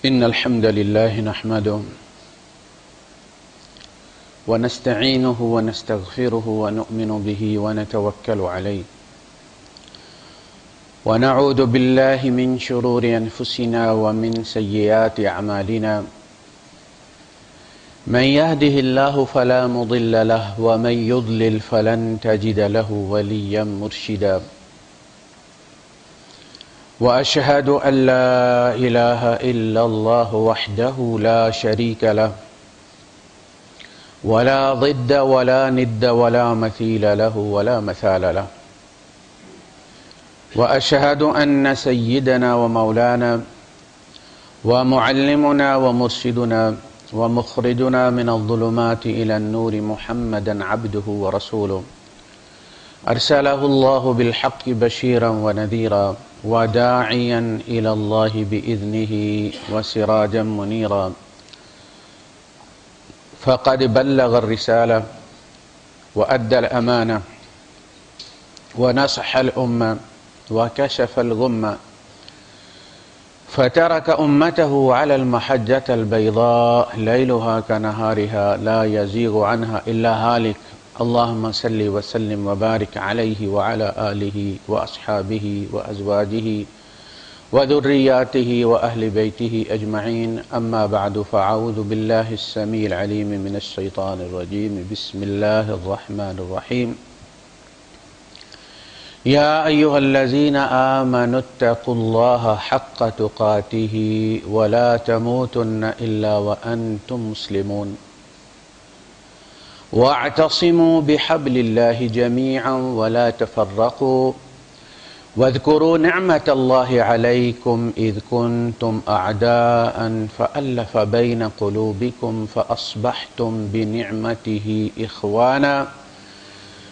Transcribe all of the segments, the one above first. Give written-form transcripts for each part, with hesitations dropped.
إن الحمد لله نحمده ونستعينه ونستغفره ونؤمن به ونتوكل عليه ونعوذ بالله من شرور أنفسنا ومن سيئات أعمالنا من يهده الله فلا مضل له ومن يضلل فلن تجد له وليا مرشدا وأشهد أن لا إله إلا الله وحده لا شريك له ولا ضد ولا ند ولا مثيل له ولا مثال له وأشهد أن سيدنا ومولانا ومعلمنا ومرشدنا ومخرجنا من الظلمات إلى النور محمدا عبده ورسوله أرسله الله بالحق بشيرا ونذيرا وداعيا إلى الله بإذنه وسراجا منيرا فقد بلغ الرسالة وأدى الأمانة ونصح الأمة وكشف الغمة فترك أمته على المحجة البيضاء ليلها كنهارها لا يزيغ عنها إلا هالك اللهم صل وسلم وبارك عليه وعلى آله وأصحابه وأزواجه وذرياته وأهل بيته أجمعين أما بعد فأعوذ بالله السميع العليم من الشيطان الرجيم بسم الله الرحمن الرحيم يا أيها الذين آمنوا اتقوا الله حق تقاته ولا تموتن إلا وأنتم مسلمون واعتصموا بحبل الله جميعا ولا تفرقوا واذكروا نعمة الله عليكم إذ كنتم أعداء فألف بين قلوبكم فأصبحتم بنعمته إخوانا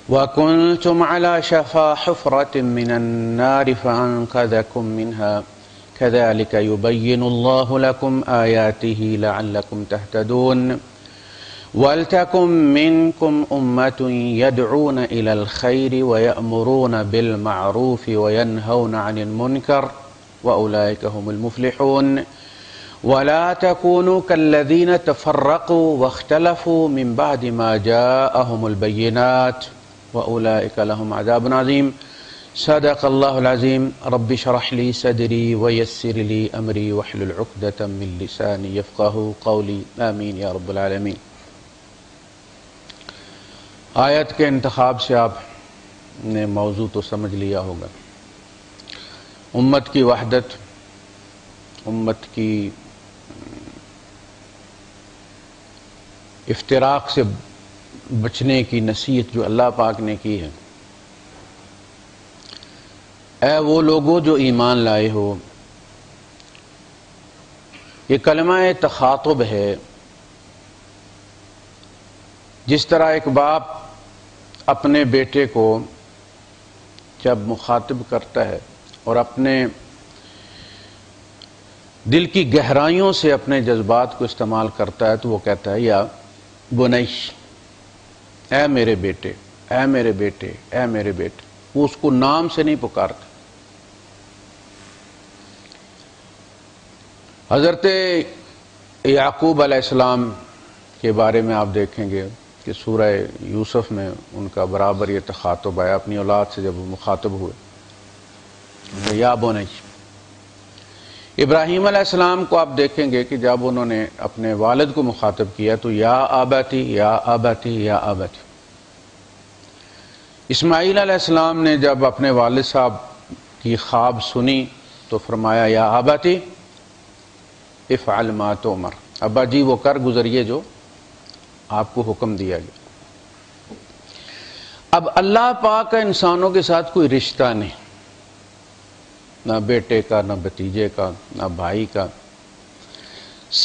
وكنتم على شفا حفرة من النار فأنقذكم منها كذلك يبين الله لكم آياته لعلكم تهتدون ولتكن منكم أمة يدعون إلى الخير ويأمرون بالمعروف وينهون عن المنكر وأولئك هم المفلحون ولا تكونوا كالذين تفرقوا واختلفوا من بعد ما جاءهم البينات وأولئك لهم عذاب عظيم صدق الله العظيم رب اشرح لي صدري ويسر لي أمري واحلل عقدة من لساني يفقهوا قولي آمين يا رب العالمين۔ آیت کے انتخاب سے آپ نے موضوع تو سمجھ لیا ہوگا، امت کی وحدت، امت کی افتراق سے بچنے کی نصیحت جو اللہ پاک نے کی ہے۔ اے وہ لوگوں جو ایمان لائے ہو، یہ کلمہ تخاطب ہے۔ جس طرح ایک باپ اپنے بیٹے کو جب مخاطب کرتا ہے اور اپنے دل کی گہرائیوں سے اپنے جذبات کو استعمال کرتا ہے تو وہ کہتا ہے یا بنیش، اے میرے بیٹے، اے میرے بیٹے، اے میرے بیٹے۔ وہ اس کو نام سے نہیں پکارتا۔ حضرت یعقوب علیہ السلام کے بارے میں آپ دیکھیں گے کہ سورہ یوسف میں ان کا برابر یہ تخاطب آیا اپنی اولاد سے جب وہ مخاطب ہوئے، یا بنیش۔ ابراہیم علیہ السلام کو آپ دیکھیں گے کہ جب انہوں نے اپنے والد کو مخاطب کیا تو یا آباتی، یا آباتی، یا آباتی۔ اسماعیل علیہ السلام نے جب اپنے والد صاحب کی خواب سنی تو فرمایا یا آباتی افعل ما تؤمر، ابا جی وہ کر گزریے جو آپ کو حکم دیا گیا۔ اب اللہ پاک کا انسانوں کے ساتھ کوئی رشتہ نہیں، نہ بیٹے کا، نہ بھتیجے کا، نہ بھائی کا۔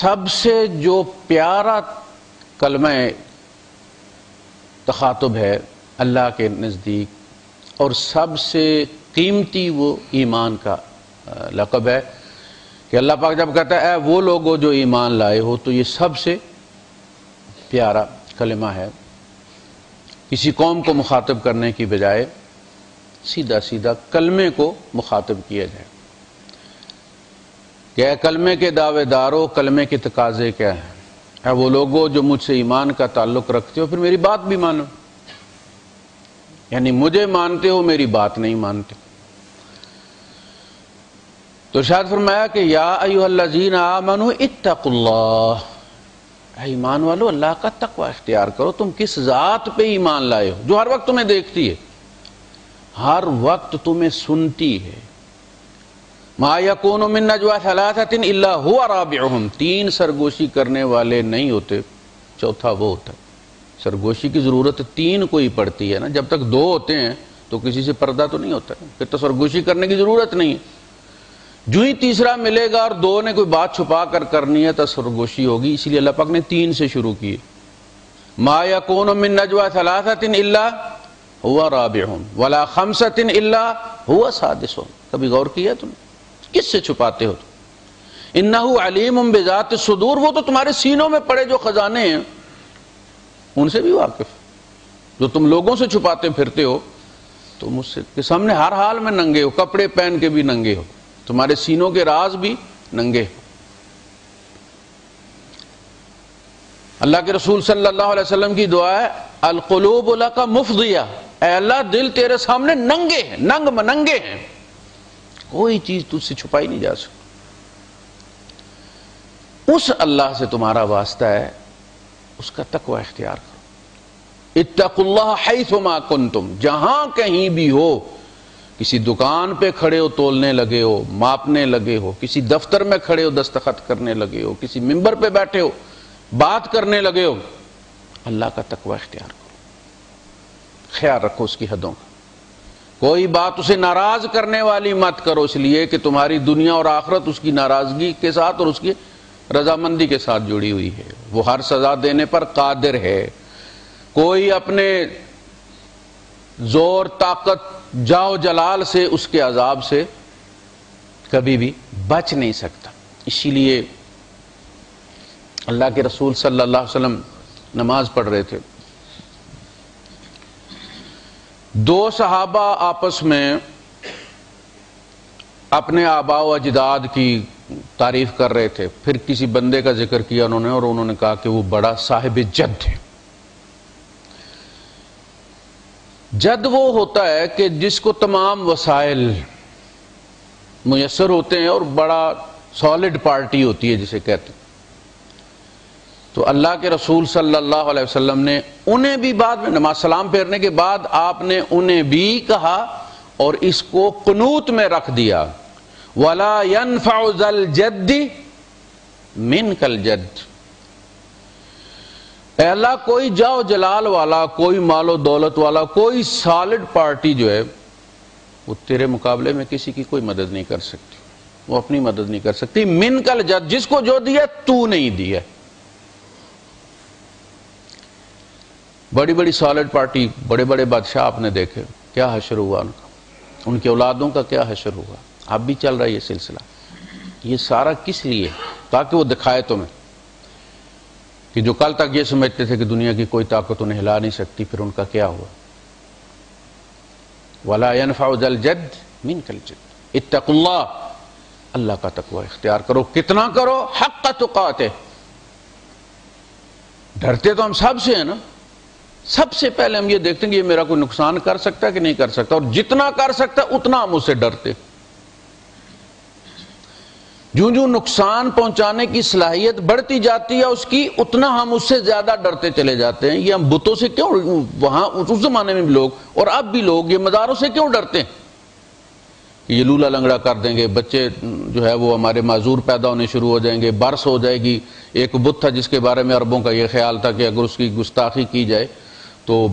سب سے جو پیارا کلمہ تخاطب ہے اللہ کے نزدیک، اور سب سے قیمتی وہ ایمان کا لقب ہے کہ اللہ پاک جب کہتا ہے اے وہ لوگوں جو ایمان لائے ہو، تو یہ سب سے پیارا کلمہ ہے۔ کسی قوم کو مخاطب کرنے کی بجائے سیدھا سیدھا کلمے کو مخاطب کیا جائے کہ اے کلمے کے دعوے دارو، کلمے کے تقاضے کیا ہیں؟ اے وہ لوگوں جو مجھ سے ایمان کا تعلق رکھتے ہو، پھر میری بات بھی مانو، یعنی مجھے مانتے ہو، میری بات نہیں مانتے۔ تو ارشاد فرمایا کہ یا ایھا الذین آمنوا اتقوا اللہ، اے ایمان والو اللہ کا تقوی اختیار کرو۔ تم کس ذات پہ ایمان لائے ہو جو ہر وقت تمہیں دیکھتی ہے، ہر وقت تمہیں سنتی ہے؟ ما یکون من نجوی ثلاثۃ الا هو رابعهم، تین سرگوشی کرنے والے نہیں ہوتے، چوتھا وہ ہوتا ہے۔ سرگوشی کی ضرورت تین کو ہی پڑتی ہے نا، جب تک دو ہوتے ہیں تو کسی سے پردہ تو نہیں ہوتا، پھر تو سرگوشی کرنے کی ضرورت نہیں ہے۔ جو ہی تیسرا ملے گا اور دو نے کوئی بات چھپا کر کرنی ہے تو سرگوشی ہوگی، اسی لیے اللہ پاک نے تین سے شروع کی۔ ما یکون من نجوی ثلاثۃ الا هو رابعهم ولا خمسۃ الا هو سادسهم، کبھی غور کیا تم کس سے چھپاتے ہو؟ انہ علیم بذات الصدور، وہ تو تمہارے سینوں میں پڑے جو خزانے ہیں ان سے بھی واقف، جو تم لوگوں سے چھپاتے پھرتے ہو تم اس سے کے سامنے ہر حال میں ننگے ہو، کپڑے پہن کے بھی ننگے ہو، تمہارے سینوں کے راز بھی ننگے ہو۔ اللہ کے رسول صلی اللہ علیہ وسلم کی دعا ہے القلوب لک مفضیہ، اے اللہ دل تیرے سامنے ننگے ہیں، ننگ مننگے ہیں، کوئی چیز تجھ سے چھپائی نہیں جا سکتی۔ اس اللہ سے تمہارا واسطہ ہے، اس کا تقوی اختیار کرو۔ اتقوا اللہ حیثما کنتم، جہاں کہیں بھی ہو، کسی دکان پہ کھڑے ہو تولنے لگے ہو، ماپنے لگے ہو، کسی دفتر میں کھڑے ہو دستخط کرنے لگے ہو، کسی ممبر پہ بیٹھے ہو بات کرنے لگے ہو، اللہ کا تقوی اختیار کرو، خیال رکھو اس کی حدوں کا، کوئی بات اسے ناراض کرنے والی مت کرو، اس لیے کہ تمہاری دنیا اور آخرت اس کی ناراضگی کے ساتھ اور اس کی رضامندی کے ساتھ جڑی ہوئی ہے، وہ ہر سزا دینے پر قادر ہے، کوئی اپنے زور طاقت جاؤ جلال سے اس کے عذاب سے کبھی بھی بچ نہیں سکتا۔ اسی لیے اللہ کے رسول صلی اللہ علیہ وسلم نماز پڑھ رہے تھے، دو صحابہ آپس میں اپنے آباء و اجداد کی تعریف کر رہے تھے، پھر کسی بندے کا ذکر کیا انہوں نے کہا کہ وہ بڑا صاحب جد ہے۔ جد وہ ہوتا ہے کہ جس کو تمام وسائل میسر ہوتے ہیں اور بڑا سالڈ پارٹی ہوتی ہے جسے کہتے ہیں۔ تو اللہ کے رسول صلی اللہ علیہ وسلم نے انہیں بھی بعد میں نماز سلام پھیرنے کے بعد آپ نے انہیں بھی کہا اور اس کو قنوت میں رکھ دیا، وَلَا يَنْفَعُ ذَا الْجَدِّ مِنْكَ الْجَدِّ، اے اللہ کوئی جاؤ جلال والا، کوئی مال و دولت والا، کوئی سالڈ پارٹی جو ہے وہ تیرے مقابلے میں کسی کی کوئی مدد نہیں کر سکتی، وہ اپنی مدد نہیں کر سکتی۔ مِنْكَ الْجَدِّ، جس کو جو دیا تو نہیں دیا۔ بڑی بڑی سالڈ پارٹی، بڑے بڑے بادشاہ آپ نے دیکھے، کیا حشر ہوا ان کا، ان کی اولادوں کا کیا حشر ہوا، اب بھی چل رہا ہے یہ سلسلہ۔ یہ سارا کس لیے؟ تاکہ وہ دکھائے تمہیں کہ جو کل تک یہ سمجھتے تھے کہ دنیا کی کوئی طاقت انہیں ہلا نہیں سکتی، پھر ان کا کیا ہوا۔ وَلَا يَنْفَعُ ذَا الْجَدِّ مِنْكَ الْجَدِّ، اتقوا اللہ، اللہ کا تقوی اختیار کرو، کتنا کرو، حق تقاتہ، ڈرتے تو ہم سب سے ہیں نا، سب سے پہلے ہم یہ دیکھتے ہیں کہ یہ میرا کوئی نقصان کر سکتا ہے کہ نہیں کر سکتا، اور جتنا کر سکتا ہے اتنا ہم اس سے ڈرتے۔ جو جو نقصان پہنچانے کی صلاحیت بڑھتی جاتی ہے اس کی، اتنا ہم اس سے زیادہ ڈرتے چلے جاتے ہیں۔ یہ ہم بتوں سے کیوں، وہاں اس زمانے میں بھی لوگ اور اب بھی لوگ یہ مزاروں سے کیوں ڈرتے ہیں کہ یہ لولا لنگڑا کر دیں گے، بچے جو ہے وہ ہمارے معذور پیدا ہونے شروع ہو جائیں گے، برس ہو جائے گی۔ ایک بت تھا جس کے بارے میں عربوں کا یہ خیال تھا کہ اگر اس کی گستاخی کی جائے تو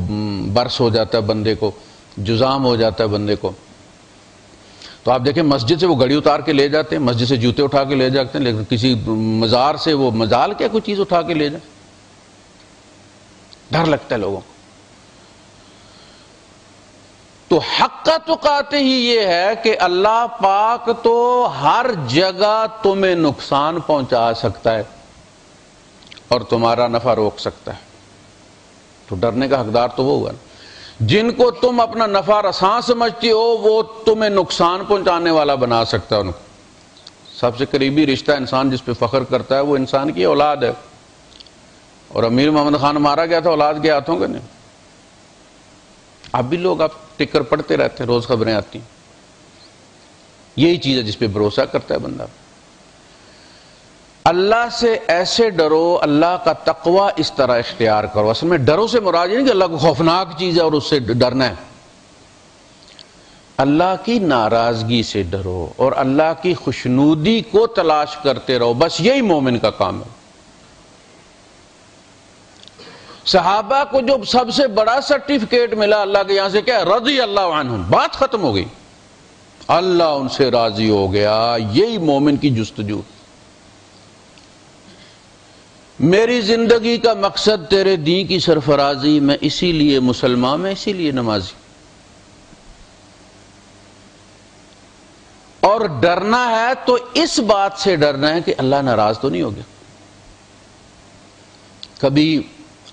برس ہو جاتا ہے بندے کو، جزام ہو جاتا ہے بندے کو۔ تو آپ دیکھیں مسجد سے وہ گھڑی اتار کے لے جاتے ہیں، مسجد سے جوتے اٹھا کے لے جاتے ہیں، لیکن کسی مزار سے وہ مزال کیا کوئی چیز اٹھا کے لے جائیں، ڈر لگتا ہے لوگوں کو۔ تو حق تقاتہ ہی یہ ہے کہ اللہ پاک تو ہر جگہ تمہیں نقصان پہنچا سکتا ہے اور تمہارا نفع روک سکتا ہے، تو ڈرنے کا حقدار تو وہ ہوا نا۔ جن کو تم اپنا نفع رساں سمجھتی ہو وہ تمہیں نقصان پہنچانے والا بنا سکتا ہے ان کو۔ سب سے قریبی رشتہ انسان جس پہ فخر کرتا ہے وہ انسان کی اولاد ہے، اور امیر محمد خان مارا گیا تھا اولاد کے ہاتھوں کے نہیں۔ اب بھی لوگ آپ ٹکر پڑھتے رہتے ہیں، روز خبریں آتی ہیں۔ یہی چیز ہے جس پہ بھروسہ کرتا ہے بندہ۔ اللہ سے ایسے ڈرو، اللہ کا تقوی اس طرح اختیار کرو۔ اصل میں ڈرو سے مراد یہ نہیں کہ اللہ کو خوفناک چیز ہے اور اس سے ڈرنا ہے، اللہ کی ناراضگی سے ڈرو اور اللہ کی خوشنودی کو تلاش کرتے رہو، بس یہی مومن کا کام ہے۔ صحابہ کو جو سب سے بڑا سرٹیفکیٹ ملا اللہ کے یہاں سے کیا ہے؟ رضی اللہ عنہم، بات ختم ہو گئی، اللہ ان سے راضی ہو گیا۔ یہی مومن کی جستجو۔ میری زندگی کا مقصد تیرے دین کی سرفرازی، میں اسی لیے مسلمان، میں اسی لیے نمازی۔ اور ڈرنا ہے تو اس بات سے ڈرنا ہے کہ اللہ ناراض تو نہیں ہو گیا۔ کبھی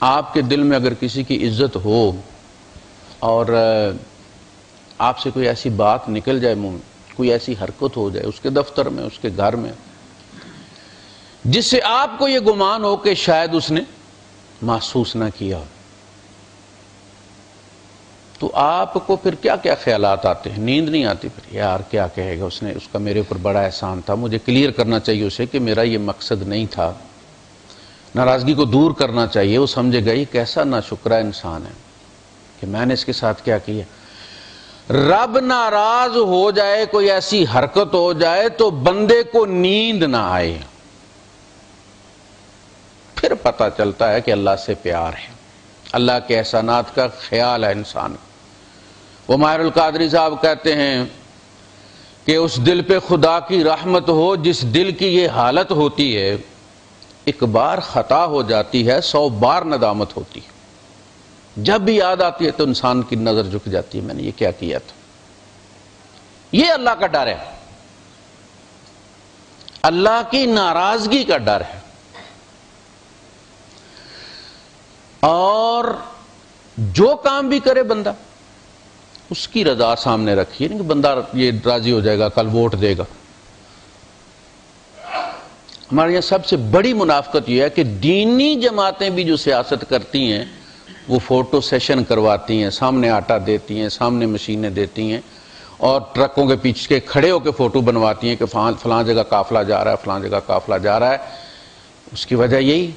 آپ کے دل میں اگر کسی کی عزت ہو اور آپ سے کوئی ایسی بات نکل جائے منہ میں، کوئی ایسی حرکت ہو جائے اس کے دفتر میں، اس کے گھر میں، جس سے آپ کو یہ گمان ہو کہ شاید اس نے محسوس نہ کیا، تو آپ کو پھر کیا کیا خیالات آتے ہیں؟ نیند نہیں آتی پھر، یار کیا کہے گا اس نے، اس کا میرے اوپر بڑا احسان تھا، مجھے کلیئر کرنا چاہیے اسے کہ میرا یہ مقصد نہیں تھا، ناراضگی کو دور کرنا چاہیے۔ وہ سمجھے گا یہ کیسا ناشکرا انسان ہے کہ میں نے اس کے ساتھ کیا کیا۔ رب ناراض ہو جائے، کوئی ایسی حرکت ہو جائے تو بندے کو نیند نہ آئے، پھر پتہ چلتا ہے کہ اللہ سے پیار ہے، اللہ کے احسانات کا خیال ہے انسان کو۔ وہ ماہر القادری صاحب کہتے ہیں کہ اس دل پہ خدا کی رحمت ہو جس دل کی یہ حالت ہوتی ہے، ایک بار خطا ہو جاتی ہے 100 بار ندامت ہوتی ہے، جب بھی یاد آتی ہے تو انسان کی نظر جھک جاتی ہے، میں نے یہ کیا کیا تھا۔ یہ اللہ کا ڈر ہے، اللہ کی ناراضگی کا ڈر ہے۔ اور جو کام بھی کرے بندہ اس کی رضا سامنے رکھیے، نہیں کہ بندہ یہ راضی ہو جائے گا کل ووٹ دے گا۔ ہمارے یہاں سب سے بڑی منافقت یہ ہے کہ دینی جماعتیں بھی جو سیاست کرتی ہیں وہ فوٹو سیشن کرواتی ہیں، سامنے آٹا دیتی ہیں، سامنے مشینیں دیتی ہیں، اور ٹرکوں کے پیچھے کھڑے ہو کے فوٹو بنواتی ہیں کہ فلاں جگہ قافلہ جا رہا ہے، فلاں جگہ قافلہ جا رہا ہے۔ اس کی وجہ یہی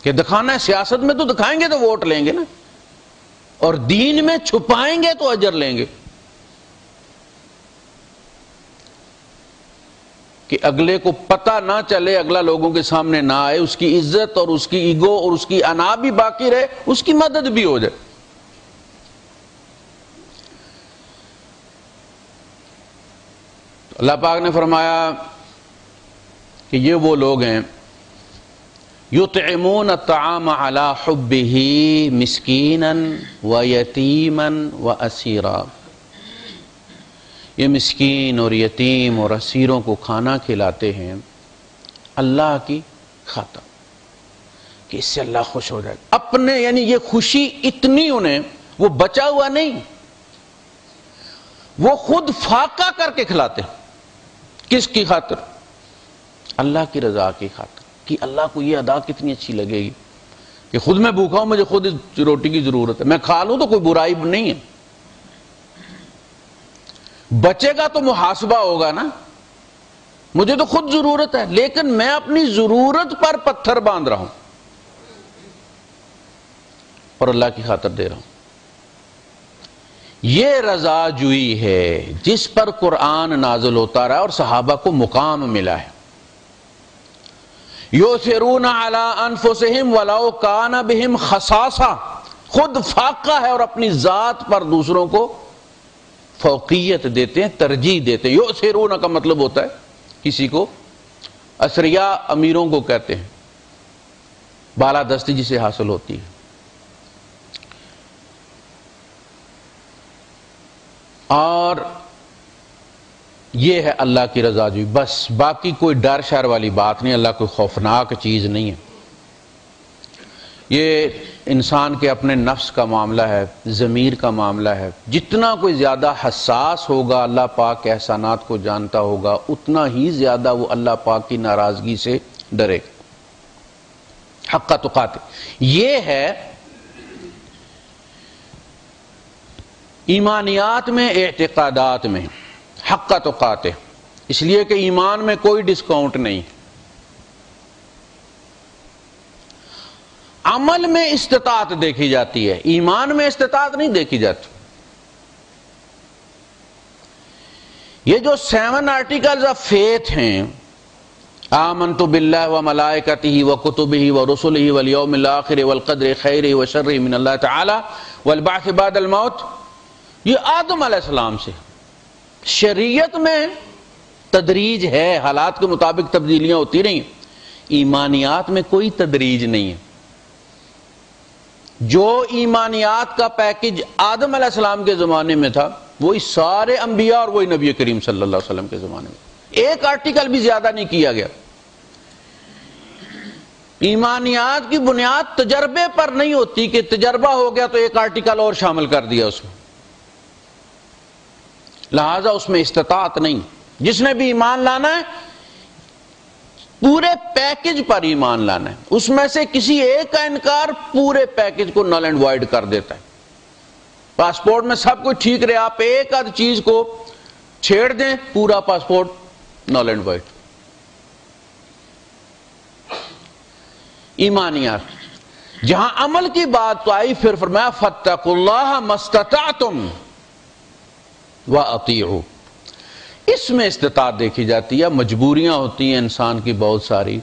کہ دکھانا ہے، سیاست میں تو دکھائیں گے تو ووٹ لیں گے نا، اور دین میں چھپائیں گے تو اجر لیں گے۔ کہ اگلے کو پتہ نہ چلے، اگلا لوگوں کے سامنے نہ آئے، اس کی عزت اور اس کی ایگو اور اس کی انا بھی باقی رہے، اس کی مدد بھی ہو جائے۔ اللہ پاک نے فرمایا کہ یہ وہ لوگ ہیں یطعمون الطعام علی حبہ مسکینا ویتیما واسیرا، یہ مسکین اور یتیم اور اسیروں کو کھانا کھلاتے ہیں اللہ کی خاطر، کہ اس سے اللہ خوش ہو جائے۔ اپنے یعنی یہ خوشی اتنی انہیں، وہ بچا ہوا نہیں، وہ خود فاقہ کر کے کھلاتے ہیں۔ کس کی خاطر؟ اللہ کی رضا کی خاطر، کہ اللہ کو یہ ادا کتنی اچھی لگے گی کہ خود میں بھوکا ہوں، مجھے خود روٹی کی ضرورت ہے، میں کھا لوں تو کوئی برائی نہیں ہے۔ بچے گا تو محاسبہ ہوگا نا، مجھے تو خود ضرورت ہے لیکن میں اپنی ضرورت پر پتھر باندھ رہا ہوں اور اللہ کی خاطر دے رہا ہوں۔ یہ رضا جوئی ہے جس پر قرآن نازل ہوتا رہا اور صحابہ کو مقام ملا ہے۔ یؤثرون علی انفسہم ولو کان بہم خصاصہ، خود فاقہ ہے اور اپنی ذات پر دوسروں کو فوقیت دیتے ہیں، ترجیح دیتے ہیں۔ یؤثرون کا مطلب ہوتا ہے کسی کو، اثریا امیروں کو کہتے ہیں، بالادستی جسے حاصل ہوتی ہے۔ اور یہ ہے اللہ کی رضا جوئی، بس باقی کوئی ڈر شر والی بات نہیں، اللہ کوئی خوفناک چیز نہیں ہے۔ یہ انسان کے اپنے نفس کا معاملہ ہے، ضمیر کا معاملہ ہے. جتنا کوئی زیادہ حساس ہوگا، اللہ پاک کے احسانات کو جانتا ہوگا، اتنا ہی زیادہ وہ اللہ پاک کی ناراضگی سے ڈرے. حق تقاتے، یہ ہے ایمانیات میں، اعتقادات میں حق تقاتے. اس لیے کہ ایمان میں کوئی ڈسکاؤنٹ نہیں. عمل میں استطاعت دیکھی جاتی ہے، ایمان میں استطاعت نہیں دیکھی جاتی. یہ جو 7 آرٹیکلز آف فیتھ ہیں، آمنت باللہ وملائکتہ وکتبہ ورسلہ والیوم الآخر والقدر خیرہ وشرہ من اللہ تعالی والبعث بعد الموت، یہ آدم علیہ السلام سے. شریعت میں تدریج ہے، حالات کے مطابق تبدیلیاں ہوتی رہیں. ایمانیات میں کوئی تدریج نہیں ہے. جو ایمانیات کا پیکج آدم علیہ السلام کے زمانے میں تھا، وہی سارے انبیاء اور وہی نبی کریم صلی اللہ علیہ وسلم کے زمانے میں. ایک آرٹیکل بھی زیادہ نہیں کیا گیا. ایمانیات کی بنیاد تجربے پر نہیں ہوتی کہ تجربہ ہو گیا تو ایک آرٹیکل اور شامل کر دیا اس میں، لہذا اس میں استطاعت نہیں. جس نے بھی ایمان لانا ہے پورے پیکج پر ایمان لانا ہے. اس میں سے کسی ایک کا انکار پورے پیکج کو نل اینڈ وائڈ کر دیتا ہے. پاسپورٹ میں سب کچھ ٹھیک رہے، آپ ایک آدھ چیز کو چھیڑ دیں، پورا پاسپورٹ نل اینڈ وائڈ. ایمانیات جہاں عمل کی بات تو آئی، پھر فرمایا فاتقوا اللہ ما استطعتم واطیعوا. اس میں استطاعت دیکھی جاتی ہے. مجبوریاں ہوتی ہیں انسان کی بہت ساری،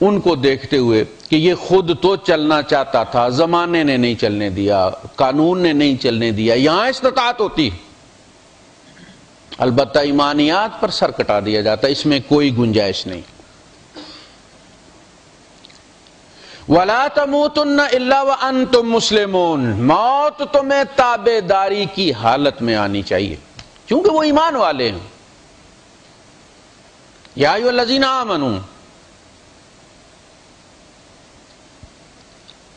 ان کو دیکھتے ہوئے کہ یہ خود تو چلنا چاہتا تھا، زمانے نے نہیں چلنے دیا، قانون نے نہیں چلنے دیا، یہاں استطاعت ہوتی ہے. البتہ ایمانیات پر سر کٹا دیا جاتا ہے، اس میں کوئی گنجائش نہیں. وَلَا تَمُوتُنَّ إِلَّا وَأَنْتُمْ مُسْلِمُونَ. موت تمہیں تابع داری کی حالت میں آنی چاہیے، کیونکہ وہ ایمان والے ہیں. یا ایھا الذین آمنوا،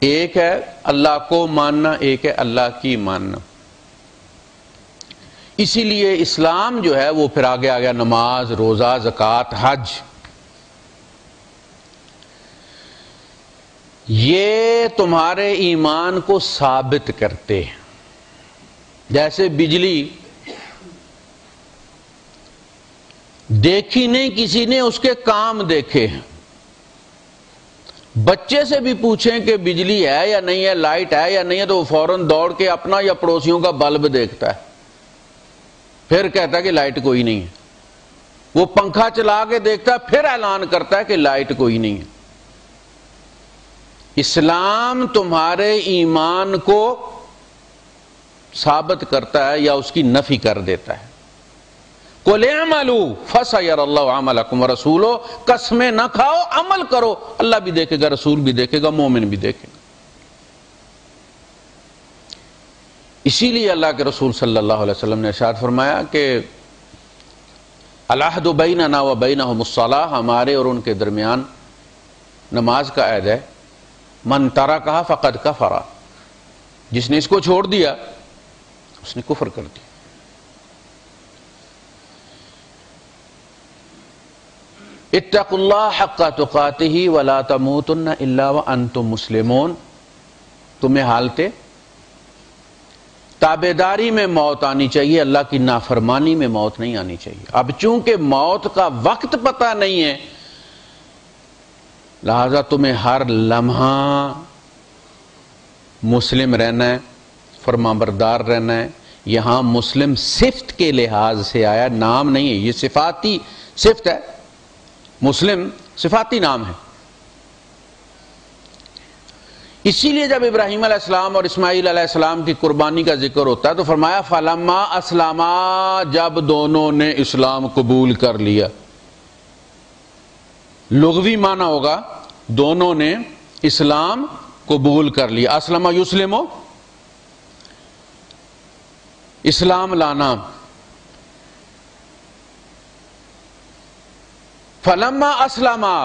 ایک ہے اللہ کو ماننا، ایک ہے اللہ کی ماننا. اسی لیے اسلام جو ہے وہ پھر آگے آ گیا نماز، روزہ، زکوٰۃ، حج. یہ تمہارے ایمان کو ثابت کرتے ہیں. جیسے بجلی دیکھی نہیں کسی نے، اس کے کام دیکھے ہیں. بچے سے بھی پوچھیں کہ بجلی ہے یا نہیں ہے، لائٹ ہے یا نہیں ہے، تو وہ فوراً دوڑ کے اپنا یا پڑوسیوں کا بلب دیکھتا ہے، پھر کہتا ہے کہ لائٹ کوئی نہیں ہے. وہ پنکھا چلا کے دیکھتا ہے، پھر اعلان کرتا ہے کہ لائٹ کوئی نہیں ہے. اسلام تمہارے ایمان کو ثابت کرتا ہے یا اس کی نفی کر دیتا ہے. قُلْ اعْمَلُوا فَسَيَرَى اللَّهُ عَمَلَكُمْ وَرَسُولُهُ. قسمیں نہ کھاؤ، عمل کرو، اللہ بھی دیکھے گا، رسول بھی دیکھے گا، مومن بھی دیکھے گا. اسی لیے اللہ کے رسول صلی اللہ علیہ وسلم نے ارشاد فرمایا کہ العہد بیننا وبینہم الصلاۃ، ہمارے اور ان کے درمیان نماز کا عہد ہے. من ترکھا فقد کفر، جس نے اس کو چھوڑ دیا اس نے کفر کر دیا. اتقوا اللہ حق تقاتہ ولا تموتن الا وانتم مسلمون. تمہیں حالت تابعداری میں موت آنی چاہیے، اللہ کی نافرمانی میں موت نہیں آنی چاہیے. اب چونکہ موت کا وقت پتہ نہیں ہے، لہذا تمہیں ہر لمحہ مسلم رہنا ہے، فرمانبردار رہنا ہے. یہاں مسلم صفت کے لحاظ سے آیا، نام نہیں ہے. یہ صفاتی صفت ہے، مسلم صفاتی نام ہے. اسی لیے جب ابراہیم علیہ السلام اور اسماعیل علیہ السلام کی قربانی کا ذکر ہوتا ہے تو فرمایا فَلَمَّا أَسْلَمَا، جب دونوں نے اسلام قبول کر لیا. لغوی معنی ہوگا دونوں نے اسلام قبول کر لیا. اسلم یسلم، اسلام لانا. فلما اسلما،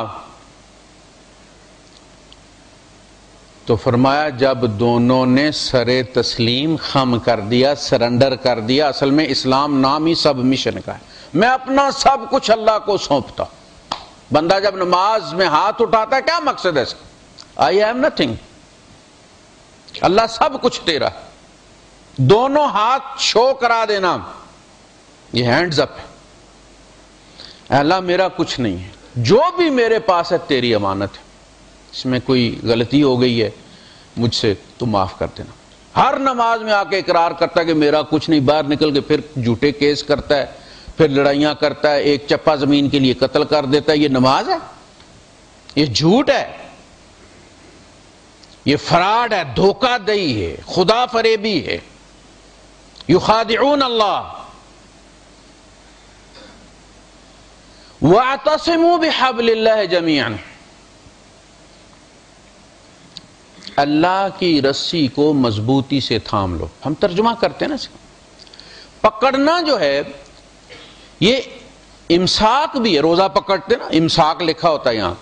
تو فرمایا جب دونوں نے سر تسلیم خم کر دیا، سرنڈر کر دیا. اصل میں اسلام نام ہی سبمیشن کا ہے. میں اپنا سب کچھ اللہ کو سونپتا. بندہ جب نماز میں ہاتھ اٹھاتا ہے کیا مقصد ہے اس کا؟ آئی ایم نتھنگ، اللہ سب کچھ تیرا ہے. دونوں ہاتھ شو کرا دینا، یہ ہینڈز اپ ہے. اللہ میرا کچھ نہیں ہے، جو بھی میرے پاس ہے تیری امانت ہے، اس میں کوئی غلطی ہو گئی ہے مجھ سے تو معاف کر دینا. ہر نماز میں آ کے اقرار کرتا ہے کہ میرا کچھ نہیں، باہر نکل کے پھر جھوٹے کیس کرتا ہے، پھر لڑائیاں کرتا ہے، ایک چپا زمین کے لیے قتل کر دیتا ہے. یہ نماز ہے؟ یہ جھوٹ ہے، یہ فراڈ ہے، دھوکہ دہی ہے، خدا فریبی ہے. یخادعون اللہ وَاعْتَصِمُوا بِحَبْلِ اللَّهِ جَمِيعًا. اللہ کی رسی کو مضبوطی سے تھام لو. ہم ترجمہ کرتے ہیں نا، پکڑنا جو ہے یہ امساک بھی ہے. روزہ پکڑتے نا، امساک لکھا ہوتا ہے یہاں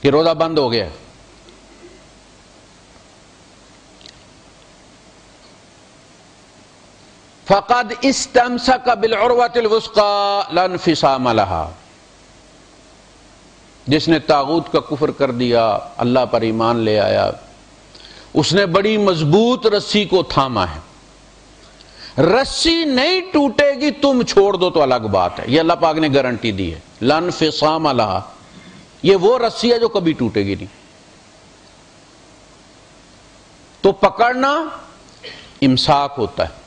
کہ روزہ بند ہو گیا ہے. فَقَدْ اسْتَمْسَكَ بِالْعُرْوَةِ الْوُثْقَىٰ لَا انْفِصَامَ لَهَا. جس نے طاغوت کا کفر کر دیا، اللہ پر ایمان لے آیا، اس نے بڑی مضبوط رسی کو تھاما ہے. رسی نہیں ٹوٹے گی، تم چھوڑ دو تو الگ بات ہے. یہ اللہ پاک نے گارنٹی دی ہے. لَا انْفِصَامَ لَهَا، یہ وہ رسی ہے جو کبھی ٹوٹے گی نہیں. تو پکڑنا امساک ہوتا ہے،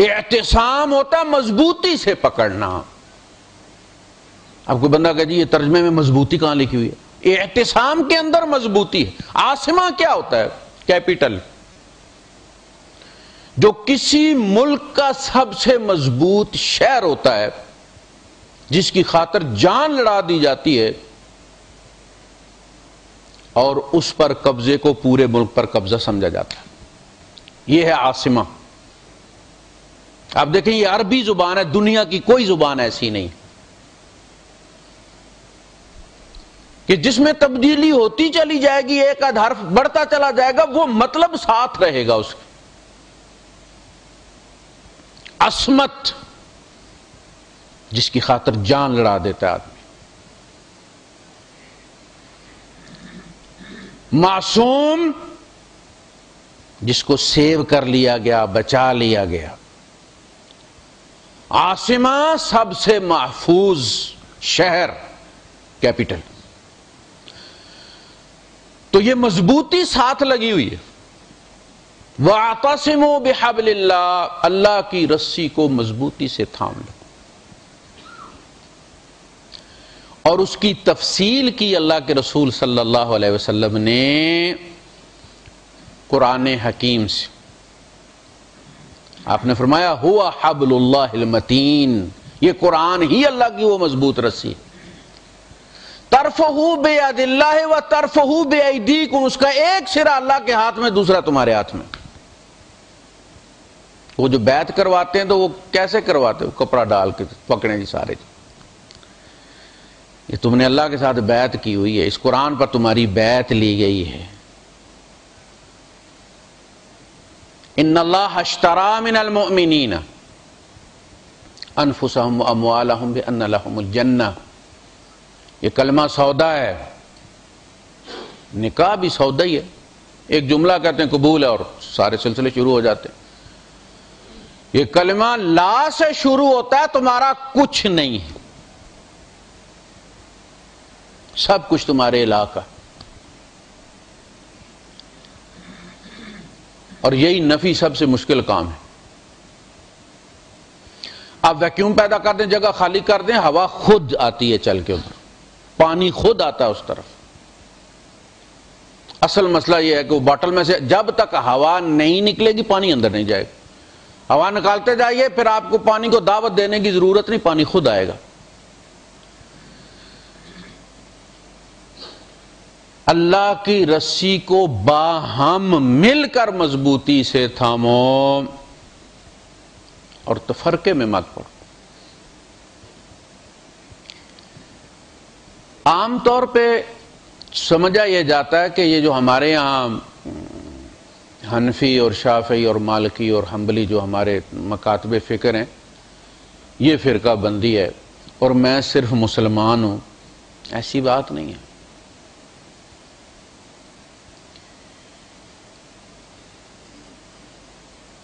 اعتصام ہوتا ہے مضبوطی سے پکڑنا. اب کوئی بندہ کہے جی یہ ترجمے میں مضبوطی کہاں لکھی ہوئی ہے؟ اعتصام کے اندر مضبوطی ہے. عاصمہ کیا ہوتا ہے؟ کیپٹل. جو کسی ملک کا سب سے مضبوط شہر ہوتا ہے، جس کی خاطر جان لڑا دی جاتی ہے، اور اس پر قبضے کو پورے ملک پر قبضہ سمجھا جاتا ہے، یہ ہے عاصمہ. آپ دیکھیں یہ عربی زبان ہے، دنیا کی کوئی زبان ایسی نہیں کہ جس میں تبدیلی ہوتی چلی جائے گی، ایک آدھ حرف بڑھتا چلا جائے گا، وہ مطلب ساتھ رہے گا اس کے. عصمت، جس کی خاطر جان لڑا دیتا ہے آدمی. معصوم، جس کو سیو کر لیا گیا، بچا لیا گیا. عاصمہ، سب سے محفوظ شہر، کیپٹل. تو یہ مضبوطی ساتھ لگی ہوئی ہے. وَاعْتَصِمُوا بِحَبْلِ اللَّهِ، اللہ کی رسی کو مضبوطی سے تھام لو. اور اس کی تفصیل کی اللہ کے رسول صلی اللہ علیہ وسلم نے قرآن حکیم سے. آپ نے فرمایا ہوا حبل اللہ المتین، یہ قرآن ہی اللہ کی وہ مضبوط رسی. ترفعوا بید اللہ و ترفعوا بایدیکم، اس کا ایک سرا اللہ کے ہاتھ میں، دوسرا تمہارے ہاتھ میں. وہ جو بیعت کرواتے ہیں تو وہ کیسے کرواتے ہیں؟ کپڑا ڈال کے پکڑیں جی سارے. یہ تم نے اللہ کے ساتھ بیعت کی ہوئی ہے، اس قرآن پر تمہاری بیعت لی گئی ہے. ان اللہ اشتری من المؤمنین انفسهم واموالهم بان لهم الجنہ. یہ کلمہ سودا ہے، نکاح بھی سودا ہی ہے. ایک جملہ کہتے ہیں قبول ہے اور سارے سلسلے شروع ہو جاتے ہیں. یہ کلمہ لا سے شروع ہوتا ہے، تمہارا کچھ نہیں ہے، سب کچھ تمہارے علاقہ. اور یہی نفی سب سے مشکل کام ہے. آپ ویکیوم پیدا کر دیں، جگہ خالی کر دیں، ہوا خود آتی ہے چل کے ادھر، پانی خود آتا ہے اس طرف. اصل مسئلہ یہ ہے کہ وہ باٹل میں سے جب تک ہوا نہیں نکلے گی پانی اندر نہیں جائے گا. ہوا نکالتے جائیے، پھر آپ کو پانی کو دعوت دینے کی ضرورت نہیں، پانی خود آئے گا. اللہ کی رسی کو باہم مل کر مضبوطی سے تھامو اور تفرقے میں مت پڑو. عام طور پہ سمجھا یہ جاتا ہے کہ یہ جو ہمارے یہاں حنفی اور شافعی اور مالکی اور حنبلی جو ہمارے مکاتب فکر ہیں، یہ فرقہ بندی ہے اور میں صرف مسلمان ہوں، ایسی بات نہیں ہے۔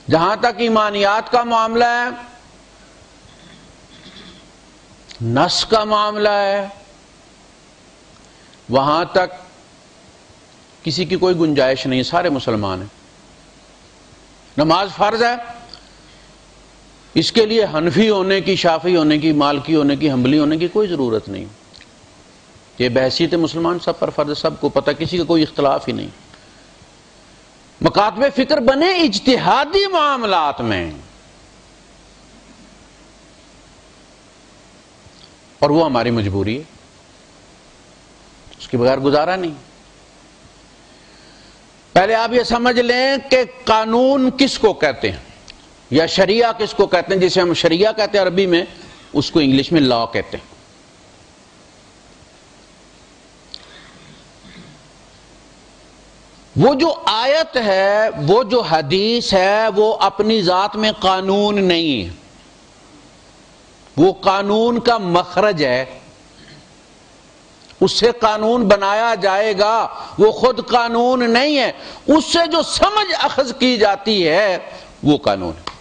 جہاں تک ایمانیات کا معاملہ ہے، نص کا معاملہ ہے، وہاں تک کسی کی کوئی گنجائش نہیں، سارے مسلمان ہیں۔ نماز فرض ہے، اس کے لیے حنفی ہونے کی، شافعی ہونے کی، مالکی ہونے کی، حنبلی ہونے کی کوئی ضرورت نہیں۔ یہ بحیثیت مسلمان سب پر فرض ہے، سب کو پتہ، کسی کا کوئی اختلاف ہی نہیں۔ مکاتب فکر بنے اجتہادی معاملات میں، اور وہ ہماری مجبوری ہے، اس کے بغیر گزارا نہیں۔ پہلے آپ یہ سمجھ لیں کہ قانون کس کو کہتے ہیں یا شریعہ کس کو کہتے ہیں۔ جسے ہم شریعہ کہتے ہیں عربی میں، اس کو انگلش میں لا کہتے ہیں۔ وہ جو آیت ہے، وہ جو حدیث ہے، وہ اپنی ذات میں قانون نہیں ہے، وہ قانون کا مخرج ہے، اس سے قانون بنایا جائے گا، وہ خود قانون نہیں ہے، اس سے جو سمجھ اخذ کی جاتی ہے وہ قانون ہے،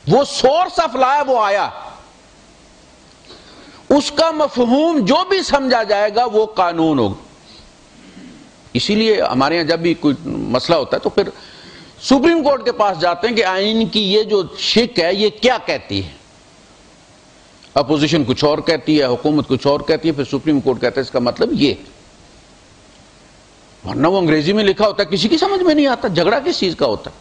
وہ سورس آف لا ہے، وہ آیا، اس کا مفہوم جو بھی سمجھا جائے گا وہ قانون ہوگا۔ اسی لیے ہمارے یہاں جب بھی کوئی مسئلہ ہوتا ہے تو پھر سپریم کورٹ کے پاس جاتے ہیں کہ آئین کی یہ جو شک ہے یہ کیا کہتی ہے۔ اپوزیشن کچھ اور کہتی ہے، حکومت کچھ اور کہتی ہے، پھر سپریم کورٹ کہتا ہے اس کا مطلب یہ، ورنہ وہ انگریزی میں لکھا ہوتا ہے، کسی کی سمجھ میں نہیں آتا، جھگڑا کس چیز کا ہوتا ہے۔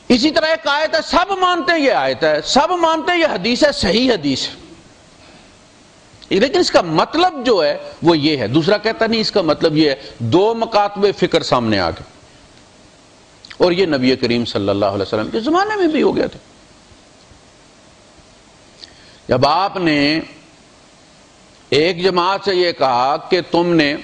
اسی طرح ایک آیت ہے، سب مانتے ہیں یہ آیت ہے، سب مانتے ہیں یہ حدیث ہے، صحیح حدیث ہے، لیکن اس کا مطلب جو ہے وہ یہ ہے، دوسرا کہتا نہیں اس کا مطلب یہ ہے۔ دو مکاتب فکر سامنے آ گئے، اور یہ نبی کریم صلی اللہ علیہ وسلم کے زمانے میں بھی ہو گیا تھا۔ جب آپ نے ایک جماعت سے یہ کہا کہ تم نے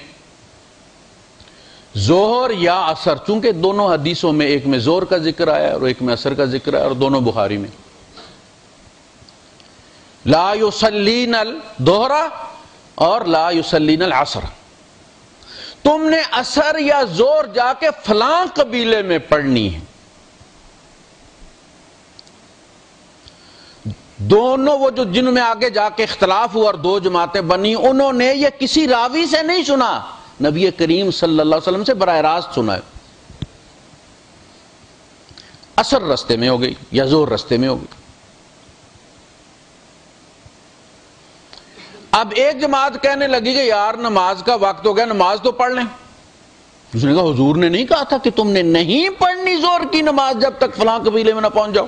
ظہر یا عصر، چونکہ دونوں حدیثوں میں، ایک میں ظہر کا ذکر آیا اور ایک میں عصر کا ذکر آیا، اور دونوں بخاری میں، لا یصلین الظہر اور لا یصلین العصر، تم نے عصر یا ظہر جا کے فلاں قبیلے میں پڑھنی ہے۔ دونوں وہ جو جن میں آگے جا کے اختلاف ہوا اور دو جماعتیں بنی، انہوں نے یہ کسی راوی سے نہیں سنا، نبی کریم صلی اللہ علیہ وسلم سے براہ راست سنا ہے۔ عصر رستے میں ہو گئی یا ظہر رستے میں ہو گئی۔ اب ایک جماعت کہنے لگی کہ یار نماز کا وقت ہو گیا، نماز تو پڑھ لیں۔ اس نے کہا حضور نے نہیں کہا تھا کہ تم نے نہیں پڑھنی ظہر کی نماز جب تک فلاں قبیلے میں نہ پہنچ جاؤ؟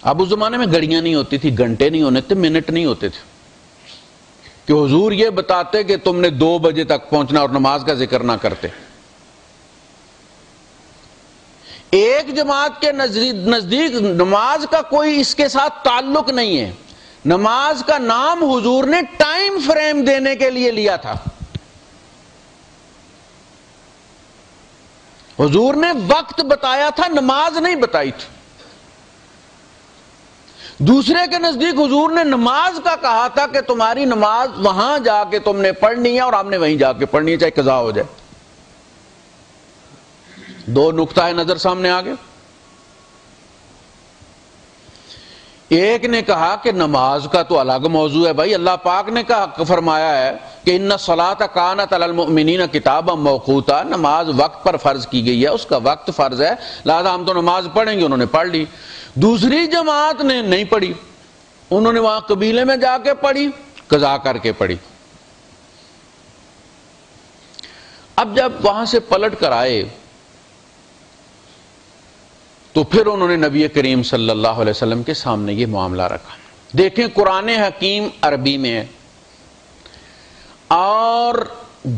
اب اس زمانے میں گھڑیاں نہیں ہوتی تھی، گھنٹے نہیں ہونے تھے، منٹ نہیں ہوتے تھے کہ حضور یہ بتاتے کہ تم نے 2 بجے تک پہنچنا اور نماز کا ذکر نہ کرتے۔ ایک جماعت کے نزدیک نماز کا کوئی اس کے ساتھ تعلق نہیں ہے، نماز کا نام حضور نے ٹائم فریم دینے کے لیے لیا تھا، حضور نے وقت بتایا تھا، نماز نہیں بتائی تھی۔ دوسرے کے نزدیک حضور نے نماز کا کہا تھا کہ تمہاری نماز وہاں جا کے تم نے پڑھنی ہے اور ہم نے وہیں جا کے پڑھنی ہے، چاہے قضا ہو جائے۔ دو نقطہ نظر سامنے آ گئے۔ ایک نے کہا کہ نماز کا تو الگ موضوع ہے بھائی، اللہ پاک نے کہا، فرمایا ہے کہ ان الصلاۃ کانت علی المؤمنین کتابا موقوتا، نماز وقت پر فرض کی گئی ہے، اس کا وقت فرض ہے، لہذا ہم تو نماز پڑھیں گے، انہوں نے پڑھ لی۔ دوسری جماعت نے نہیں پڑھی، انہوں نے وہاں قبیلے میں جا کے پڑھی، قضا کر کے پڑھی۔ اب جب وہاں سے پلٹ کر آئے تو پھر انہوں نے نبی کریم صلی اللہ علیہ وسلم کے سامنے یہ معاملہ رکھا۔ دیکھیں قرآن حکیم عربی میں ہے اور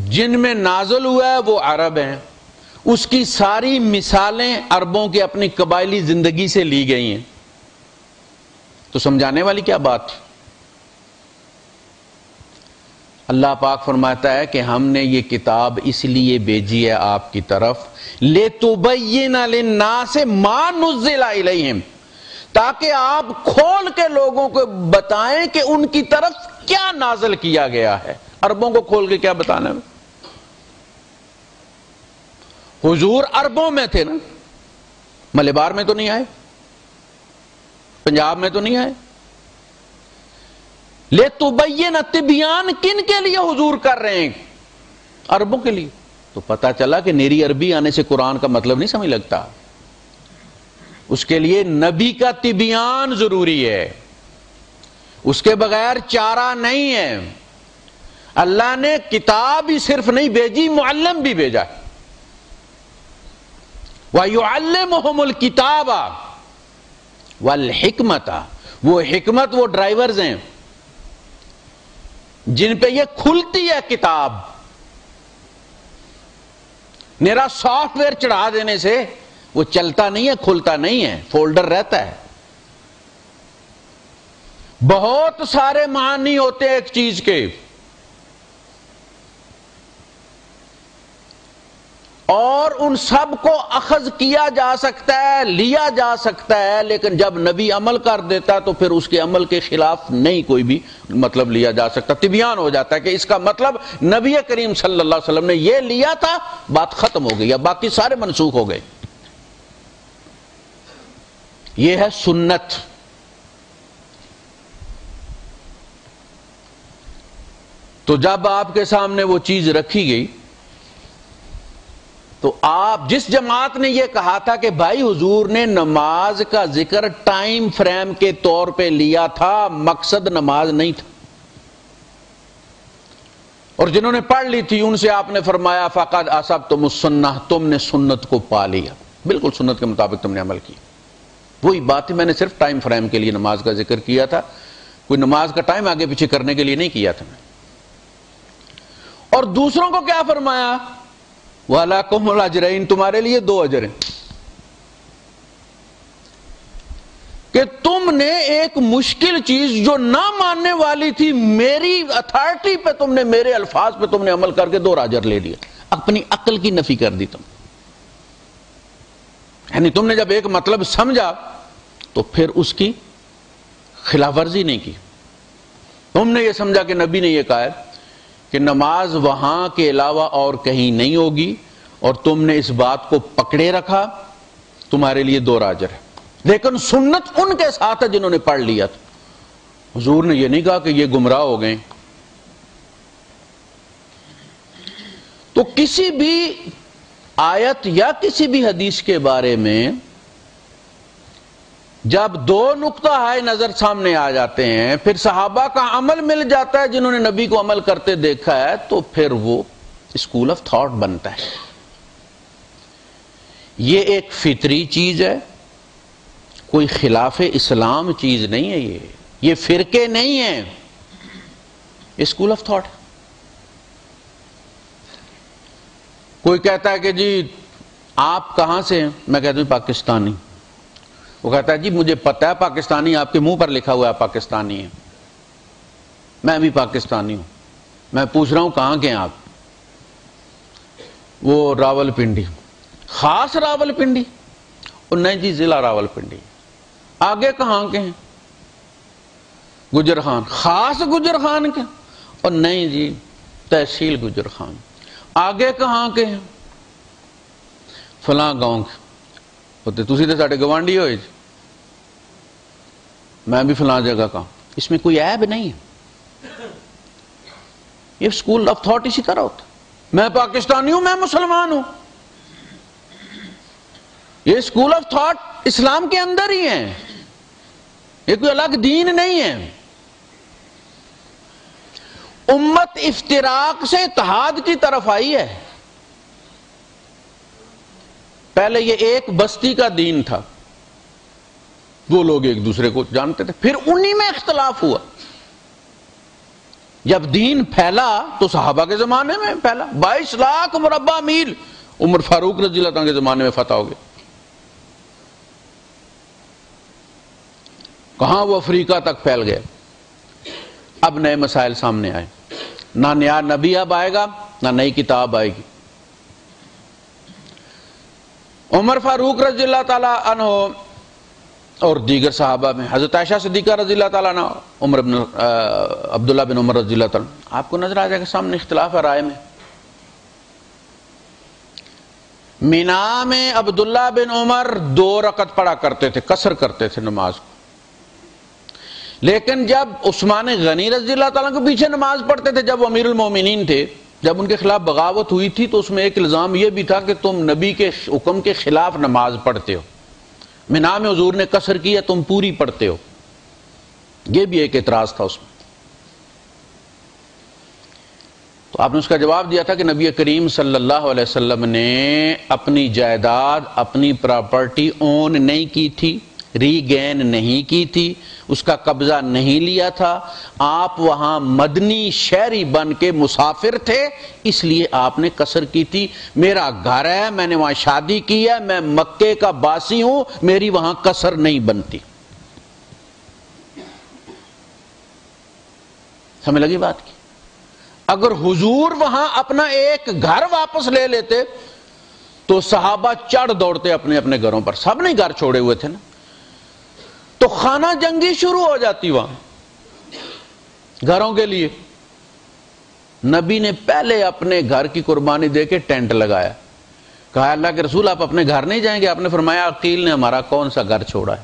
جن میں نازل ہوا ہے وہ عرب ہیں، اس کی ساری مثالیں عربوں کی اپنی قبائلی زندگی سے لی گئی ہیں۔ تو سمجھانے والی کیا بات تھی؟ اللہ پاک فرماتا ہے کہ ہم نے یہ کتاب اس لیے بھیجی ہے آپ کی طرف لِتُبَيِّنَ لِلنَّاسِ مَا نُزِّلَ إِلَيْهِمْ، تاکہ آپ کھول کے لوگوں کو بتائیں کہ ان کی طرف کیا نازل کیا گیا ہے۔ عربوں کو کھول کے کیا بتانا ہے؟ حضور عربوں میں تھے نا، ملبار میں تو نہیں آئے، پنجاب میں تو نہیں آئے۔ لِتُبَيِّنَ، تبیان کن کے لیے حضور کر رہے ہیں؟ عربوں کے لیے۔ تو پتہ چلا کہ نیری عربی آنے سے قرآن کا مطلب نہیں سمجھ لگتا، اس کے لیے نبی کا تبیان ضروری ہے، اس کے بغیر چارہ نہیں ہے۔ اللہ نے کتاب ہی صرف نہیں بھیجی، معلم بھی بھیجا۔ وَيُعَلِّمُهُمُ الْكِتَابَ وَالْحِكْمَةَ، وہ حکمت، وہ ڈرائیورز ہیں جن پہ یہ کھلتی ہے کتاب۔ میرا سافٹ ویئر چڑھا دینے سے وہ چلتا نہیں ہے، کھلتا نہیں ہے، فولڈر رہتا ہے۔ بہت سارے معنی ہوتے ہیں ایک چیز کے، اور ان سب کو اخذ کیا جا سکتا ہے، لیا جا سکتا ہے، لیکن جب نبی عمل کر دیتا تو پھر اس کے عمل کے خلاف نہیں کوئی بھی مطلب لیا جا سکتا۔ طبیان ہو جاتا ہے کہ اس کا مطلب نبی کریم صلی اللہ علیہ وسلم نے یہ لیا تھا، بات ختم ہو گئی، اب باقی سارے منسوخ ہو گئے۔ یہ ہے سنت۔ تو جب آپ کے سامنے وہ چیز رکھی گئی تو آپ، جس جماعت نے یہ کہا تھا کہ بھائی حضور نے نماز کا ذکر ٹائم فریم کے طور پہ لیا تھا، مقصد نماز نہیں تھا، اور جنہوں نے پڑھ لی تھی ان سے آپ نے فرمایا فقد اصبتم السنہ، تم نے سنت کو پا لیا، بالکل سنت کے مطابق تم نے عمل کیا۔ وہی بات ہے، میں نے صرف ٹائم فریم کے لیے نماز کا ذکر کیا تھا، کوئی نماز کا ٹائم آگے پیچھے کرنے کے لیے نہیں کیا تھا میں۔ اور دوسروں کو کیا فرمایا؟ وَلَكُمُ الْأَجْرَيْنِ، تمہارے لیے 2 اجر ہیں، کہ تم نے ایک مشکل چیز جو نہ ماننے والی تھی، میری اتھارٹی پہ تم نے، میرے الفاظ پہ تم نے عمل کر کے 2 اجر لے لیا، اپنی عقل کی نفی کر دی تم۔ یعنی تم نے جب ایک مطلب سمجھا تو پھر اس کی خلاف ورزی نہیں کی۔ تم نے یہ سمجھا کہ نبی نے یہ کہا ہے کہ نماز وہاں کے علاوہ اور کہیں نہیں ہوگی، اور تم نے اس بات کو پکڑے رکھا، تمہارے لیے 2 اجر ہے۔ لیکن سنت ان کے ساتھ ہے جنہوں نے پڑھ لیا تھا۔ حضور نے یہ نہیں کہا کہ یہ گمراہ ہو گئے۔ تو کسی بھی آیت یا کسی بھی حدیث کے بارے میں جب 2 نقطہ ہائے نظر سامنے آ جاتے ہیں، پھر صحابہ کا عمل مل جاتا ہے جنہوں نے نبی کو عمل کرتے دیکھا ہے، تو پھر وہ اسکول آف تھاٹ بنتا ہے۔ یہ ایک فطری چیز ہے، کوئی خلاف اسلام چیز نہیں ہے، یہ فرقے نہیں ہیں، اسکول آف تھاٹ۔ کوئی کہتا ہے کہ جی آپ کہاں سے ہیں؟ میں کہتا ہوں پاکستانی۔ وہ کہتا ہے جی مجھے پتہ ہے پاکستانی، آپ کے منہ پر لکھا ہوا ہے پاکستانی ہے، میں بھی پاکستانی ہوں۔ میں پوچھ رہا ہوں کہاں کے ہیں آپ؟ وہ راول پنڈی۔ خاص راول پنڈی؟ اور نہیں جی ضلع راول پنڈی۔ آگے کہاں کے ہیں؟ گجر خان۔ خاص گجر خان کے؟ اور نہیں جی تحصیل گجر خان۔ آگے کہاں کے ہیں؟ فلاں گاؤں کے۔ ہوتے تسی تے ساڈے گوانڈی ہوئے جی، میں بھی فلاں جگہ کا۔ اس میں کوئی عیب نہیں ہے، یہ اسکول آف تھاٹ اسی طرح ہوتا۔ میں پاکستانی ہوں، میں مسلمان ہوں، یہ اسکول آف تھاٹ اسلام کے اندر ہی ہیں، یہ کوئی الگ دین نہیں ہے۔ امت افتراق سے اتحاد کی طرف آئی ہے۔ پہلے یہ ایک بستی کا دین تھا، 2 لوگ ایک دوسرے کو جانتے تھے، پھر انہی میں اختلاف ہوا۔ جب دین پھیلا تو صحابہ کے زمانے میں پھیلا، 22 لاکھ مربع میل عمر فاروق رضی اللہ عنہ کے زمانے میں فتح ہو گئے۔ کہاں وہ افریقہ تک پھیل گئے. اب نئے مسائل سامنے آئے، نہ نیا نبی اب آئے گا نہ نئی کتاب آئے گی. عمر فاروق رضی اللہ تعالیٰ عنہ اور دیگر صحابہ میں حضرت عائشہ صدیقہ رضی اللہ تعالیٰ عنہ، عبداللہ بن عمر رضی اللہ تعالیٰ عنہ، آپ کو نظر آ جائے گا سامنے اختلاف ہے رائے میں. مینا میں عبداللہ بن عمر 2 رکعت پڑھا کرتے تھے، قصر کرتے تھے نماز کو. لیکن جب عثمان غنی رضی اللہ تعالیٰ کے پیچھے نماز پڑھتے تھے، جب وہ امیر المومنین تھے، جب ان کے خلاف بغاوت ہوئی تھی، تو اس میں ایک الزام یہ بھی تھا کہ تم نبی کے حکم کے خلاف نماز پڑھتے ہو. مینا میں حضور نے قصر کیا، تم پوری پڑھتے ہو. یہ بھی ایک اعتراض تھا اس میں. تو آپ نے اس کا جواب دیا تھا کہ نبی کریم صلی اللہ علیہ وسلم نے اپنی جائیداد، اپنی پراپرٹی اون نہیں کی تھی، ری گین نہیں کی تھی، اس کا قبضہ نہیں لیا تھا. آپ وہاں مدنی شہری بن کے مسافر تھے، اس لیے آپ نے قصر کی تھی. میرا گھر ہے، میں نے وہاں شادی کی ہے، میں مکے کا باسی ہوں، میری وہاں قصر نہیں بنتی. سمجھ لگی بات کی؟ اگر حضور وہاں اپنا ایک گھر واپس لے لیتے تو صحابہ چڑھ دوڑتے اپنے اپنے گھروں پر. سب نے گھر چھوڑے ہوئے تھے نا، تو خانہ جنگی شروع ہو جاتی وہاں گھروں کے لیے. نبی نے پہلے اپنے گھر کی قربانی دے کے ٹینٹ لگایا. کہا اللہ کے رسول آپ اپنے گھر نہیں جائیں گے؟ آپ نے فرمایا عقیل نے ہمارا کون سا گھر چھوڑا ہے.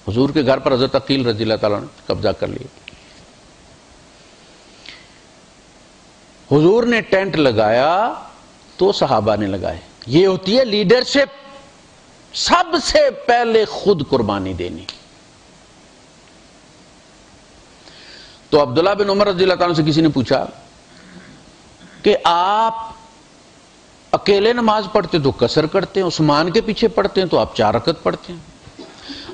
حضور کے گھر پر حضرت عقیل رضی اللہ تعالیٰ نے قبضہ کر لیا. حضور نے ٹینٹ لگایا تو صحابہ نے لگائے. یہ ہوتی ہے لیڈرشپ، سب سے پہلے خود قربانی دینی. تو عبداللہ بن عمر رضی اللہ تعالیٰ سے کسی نے پوچھا کہ آپ اکیلے نماز پڑھتے تو قصر کرتے ہیں، عثمان کے پیچھے پڑھتے ہیں تو آپ 4 رکعت پڑھتے ہیں.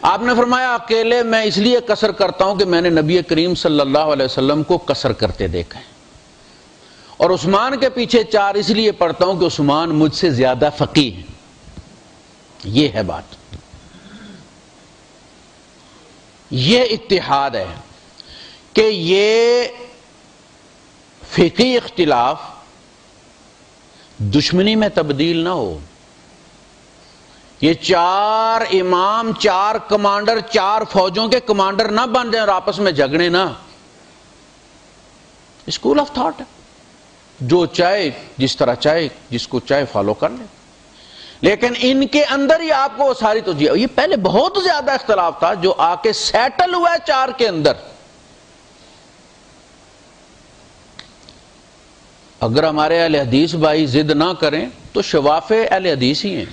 آپ نے فرمایا اکیلے میں اس لیے قصر کرتا ہوں کہ میں نے نبی کریم صلی اللہ علیہ وسلم کو قصر کرتے دیکھا ہے، اور عثمان کے پیچھے 4 اس لیے پڑھتا ہوں کہ عثمان مجھ سے زیادہ فقیہ ہے. یہ ہے بات. یہ اتحاد ہے کہ یہ فقہی اختلاف دشمنی میں تبدیل نہ ہو. یہ 4 امام، 4 کمانڈر، 4 فوجوں کے کمانڈر نہ بن جائیں اور آپس میں جھگڑے نہ. اسکول آف تھاٹ ہے، جو چاہے جس طرح چاہے جس کو چاہے فالو کر لے. لیکن ان کے اندر ہی آپ کو ساری تو یہ پہلے بہت زیادہ اختلاف تھا جو آ کے سیٹل ہوا ہے 4 کے اندر. اگر ہمارے اہل حدیث بھائی ضد نہ کریں تو شواف اہل حدیث ہی ہیں.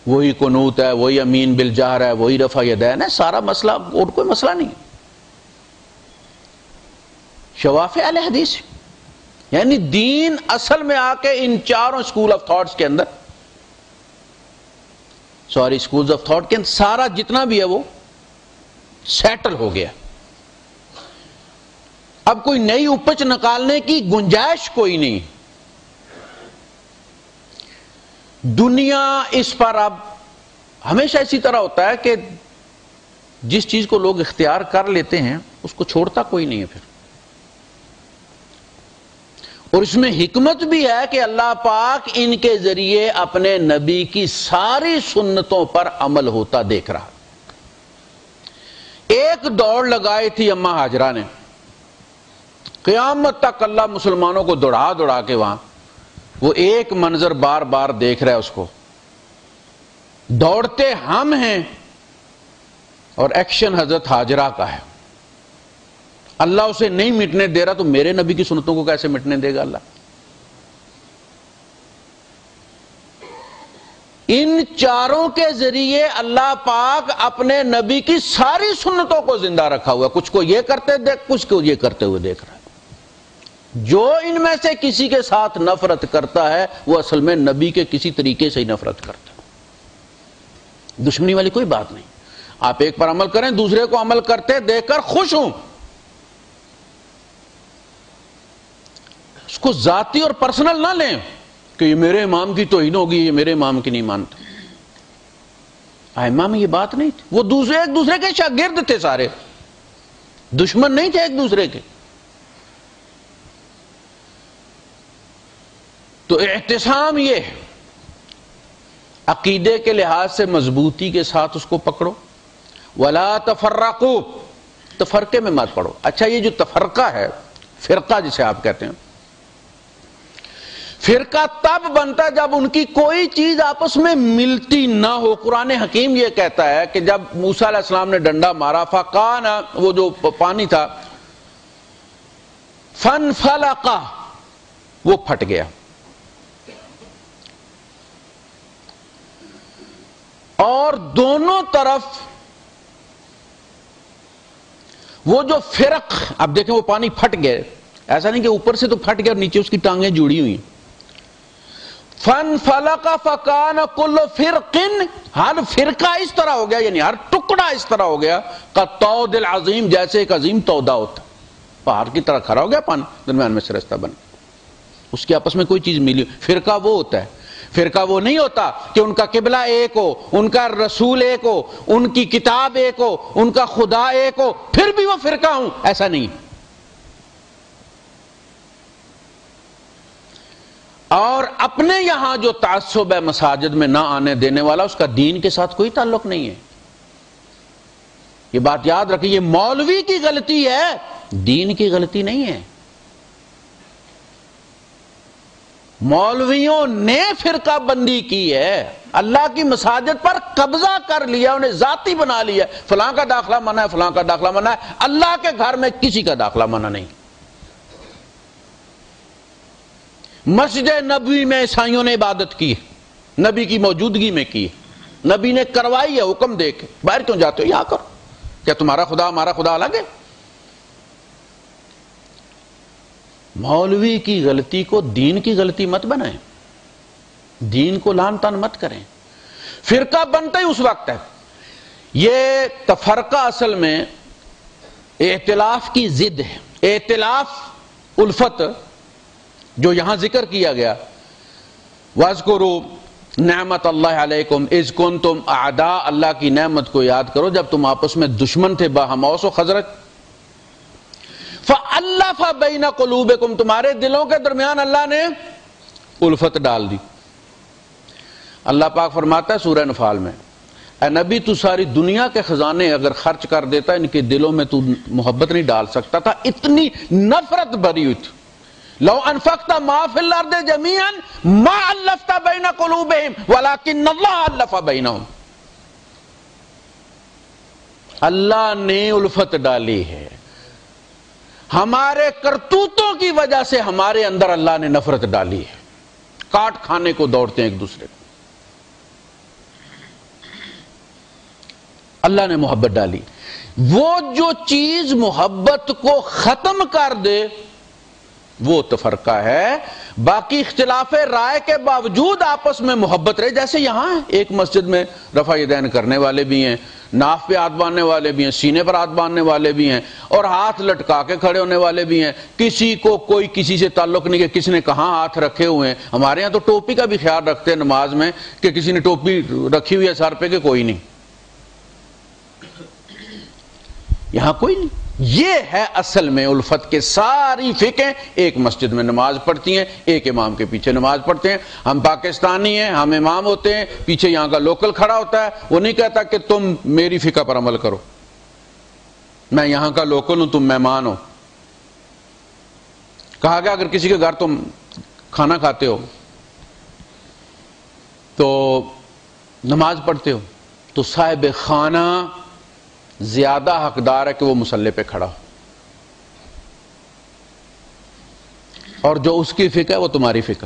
وہی قنوت ہے، وہی امین بالجہر ہے، وہی رفع یدین ہے. سارا مسئلہ اور کوئی مسئلہ نہیں. شواف اہل حدیث یعنی دین اصل میں آ کے ان 4 اسکول آف تھاٹس کے اندر، اسکولز آف تھاٹ کے اندر سارا جتنا بھی ہے وہ سیٹل ہو گیا. اب کوئی نئی اپچ نکالنے کی گنجائش کوئی نہیں. دنیا اس پر اب ہمیشہ اسی طرح ہوتا ہے کہ جس چیز کو لوگ اختیار کر لیتے ہیں اس کو چھوڑتا کوئی نہیں ہے پھر. اور اس میں حکمت بھی ہے کہ اللہ پاک ان کے ذریعے اپنے نبی کی ساری سنتوں پر عمل ہوتا دیکھ رہا. ایک دوڑ لگائی تھی اماں ہاجرہ نے، قیامت تک اللہ مسلمانوں کو دوڑا دوڑا کے وہاں وہ ایک منظر بار بار دیکھ رہا ہے. اس کو دوڑتے ہم ہیں اور ایکشن حضرت ہاجرہ کا ہے. اللہ اسے نہیں مٹنے دے رہا تو میرے نبی کی سنتوں کو کیسے مٹنے دے گا اللہ؟ ان 4 کے ذریعے اللہ پاک اپنے نبی کی ساری سنتوں کو زندہ رکھا ہوا ہے. کچھ کو یہ کرتے دیکھ، کچھ کو یہ کرتے ہوئے دیکھ رہا ہے. جو ان میں سے کسی کے ساتھ نفرت کرتا ہے وہ اصل میں نبی کے کسی طریقے سے ہی نفرت کرتا ہے. دشمنی والی کوئی بات نہیں. آپ ایک پر عمل کریں، دوسرے کو عمل کرتے دیکھ کر خوش ہوں. اس کو ذاتی اور پرسنل نہ لیں کہ یہ میرے امام کی توہین ہوگی، یہ میرے امام کی نہیں مانتا. ائمہ میں یہ بات نہیں تھی، وہ ایک دوسرے کے شاگرد تھے، سارے دشمن نہیں تھے ایک دوسرے کے. تو اعتصام یہ ہے، عقیدے کے لحاظ سے مضبوطی کے ساتھ اس کو پکڑو. ولا تفرقوا، تفرقے میں مت پڑو. اچھا یہ جو تفرقہ ہے، فرقہ جسے آپ کہتے ہیں، فرقہ تب بنتا ہے جب ان کی کوئی چیز آپس میں ملتی نہ ہو. قرآن حکیم یہ کہتا ہے کہ جب موسیٰ علیہ السلام نے ڈنڈا مارا، فَقَانَ، وہ جو پانی تھا، فَانْفَلَقَ، وہ پھٹ گیا. اور دونوں طرف وہ جو فرق، اب دیکھیں وہ پانی پھٹ گئے، ایسا نہیں کہ اوپر سے تو پھٹ گیا اور نیچے اس کی ٹانگیں جڑی ہوئی. فَانْفَلَقَ فَكَانَ كُلُّ فِرْقٍ، ہر فرقہ اس طرح ہو گیا، یعنی ہر ٹکڑا اس طرح ہو گیا، كَالطَّوْدِ الْعَظِيمِ، جیسے ایک عظیم تودا ہوتا، پہاڑ کی طرح کھڑا ہو گیا پانی، درمیان میں سے رستہ بنا، اس کے آپس میں کوئی چیز ملی. فرقہ وہ ہوتا ہے. فرقہ وہ نہیں ہوتا کہ ان کا قبلہ ایک ہو، ان کا رسول ایک ہو، ان کی کتاب ایک ہو، ان کا خدا ایک ہو، پھر بھی وہ فرقہ ہوں، ایسا نہیں. اور اپنے یہاں جو تعصب ہے مساجد میں نہ آنے دینے والا، اس کا دین کے ساتھ کوئی تعلق نہیں ہے. یہ بات یاد رکھیں، یہ مولوی کی غلطی ہے، دین کی غلطی نہیں ہے. مولویوں نے فرقہ بندی کی ہے، اللہ کی مساجد پر قبضہ کر لیا، انہیں ذاتی بنا لیا، فلاں کا داخلہ منع ہے، فلاں کا داخلہ منع ہے. اللہ کے گھر میں کسی کا داخلہ منع نہیں. مسجد نبوی میں عیسائیوں نے عبادت کی، نبی کی موجودگی میں کی، نبی نے کروائی ہے حکم دے کے. باہر کیوں جاتے ہو؟ یہاں کرو. کیا تمہارا خدا ہمارا خدا الگ ہے؟ مولوی کی غلطی کو دین کی غلطی مت بنائیں، دین کو لان تان مت کریں. فرقہ بنتا ہی اس وقت ہے. یہ تفرقہ اصل میں ائتلاف کی ضد ہے. ائتلاف، الفت جو یہاں ذکر کیا گیا، وَاذْكُرُوا نعمت اللہ علیکم اذ کنتم اعداء، اللہ کی نعمت کو یاد کرو جب تم آپس میں دشمن تھے، باہم اوس و خزرج. فَأَلَّفَ بَيْنَ قُلُوبِكُمْ، تمہارے دلوں کے درمیان اللہ نے الفت ڈال دی. اللہ پاک فرماتا ہے سورہ انفال میں، اے نبی تو ساری دنیا کے خزانے اگر خرچ کر دیتا، ان کے دلوں میں تو محبت نہیں ڈال سکتا تھا، اتنی نفرت بھری ہوئی تھی. لو انفقت ما فی الارض جميعا ما الفت بین قلوبہم ولکن اللہ الف بینہم. اللہ نے الفت ڈالی ہے، ہمارے کرتوتوں کی وجہ سے ہمارے اندر اللہ نے نفرت ڈالی ہے، کاٹ کھانے کو دوڑتے ہیں ایک دوسرے کو. اللہ نے محبت ڈالی. وہ جو چیز محبت کو ختم کر دے وہ تفرقہ ہے. باقی اختلاف رائے کے باوجود آپس میں محبت رہے. جیسے یہاں ایک مسجد میں رفع یدین کرنے والے بھی ہیں، ناف پہ ہاتھ باندھنے والے بھی ہیں، سینے پر ہاتھ باندھنے والے بھی ہیں، اور ہاتھ لٹکا کے کھڑے ہونے والے بھی ہیں. کسی کو کوئی کسی سے تعلق نہیں کہ کس نے کہاں ہاتھ رکھے ہوئے ہیں. ہمارے ہاں تو ٹوپی کا بھی خیال رکھتے ہیں نماز میں کہ کسی نے ٹوپی رکھی ہوئی ہے سر پہ کہ کوئی نہیں. یہاں کوئی نہیں. یہ ہے اصل میں الفت کے ساری فقہیں ایک مسجد میں نماز پڑھتی ہیں، ایک امام کے پیچھے نماز پڑھتے ہیں. ہم پاکستانی ہیں، ہم امام ہوتے ہیں، پیچھے یہاں کا لوکل کھڑا ہوتا ہے. وہ نہیں کہتا کہ تم میری فقہ پر عمل کرو، میں یہاں کا لوکل ہوں، تم مہمان ہو. کہا گیا اگر کسی کے گھر تم کھانا کھاتے ہو تو نماز پڑھتے ہو تو صاحب خانہ زیادہ حقدار ہے کہ وہ مصلی پہ کھڑا ہو، اور جو اس کی فقہ ہے وہ تمہاری فقہ.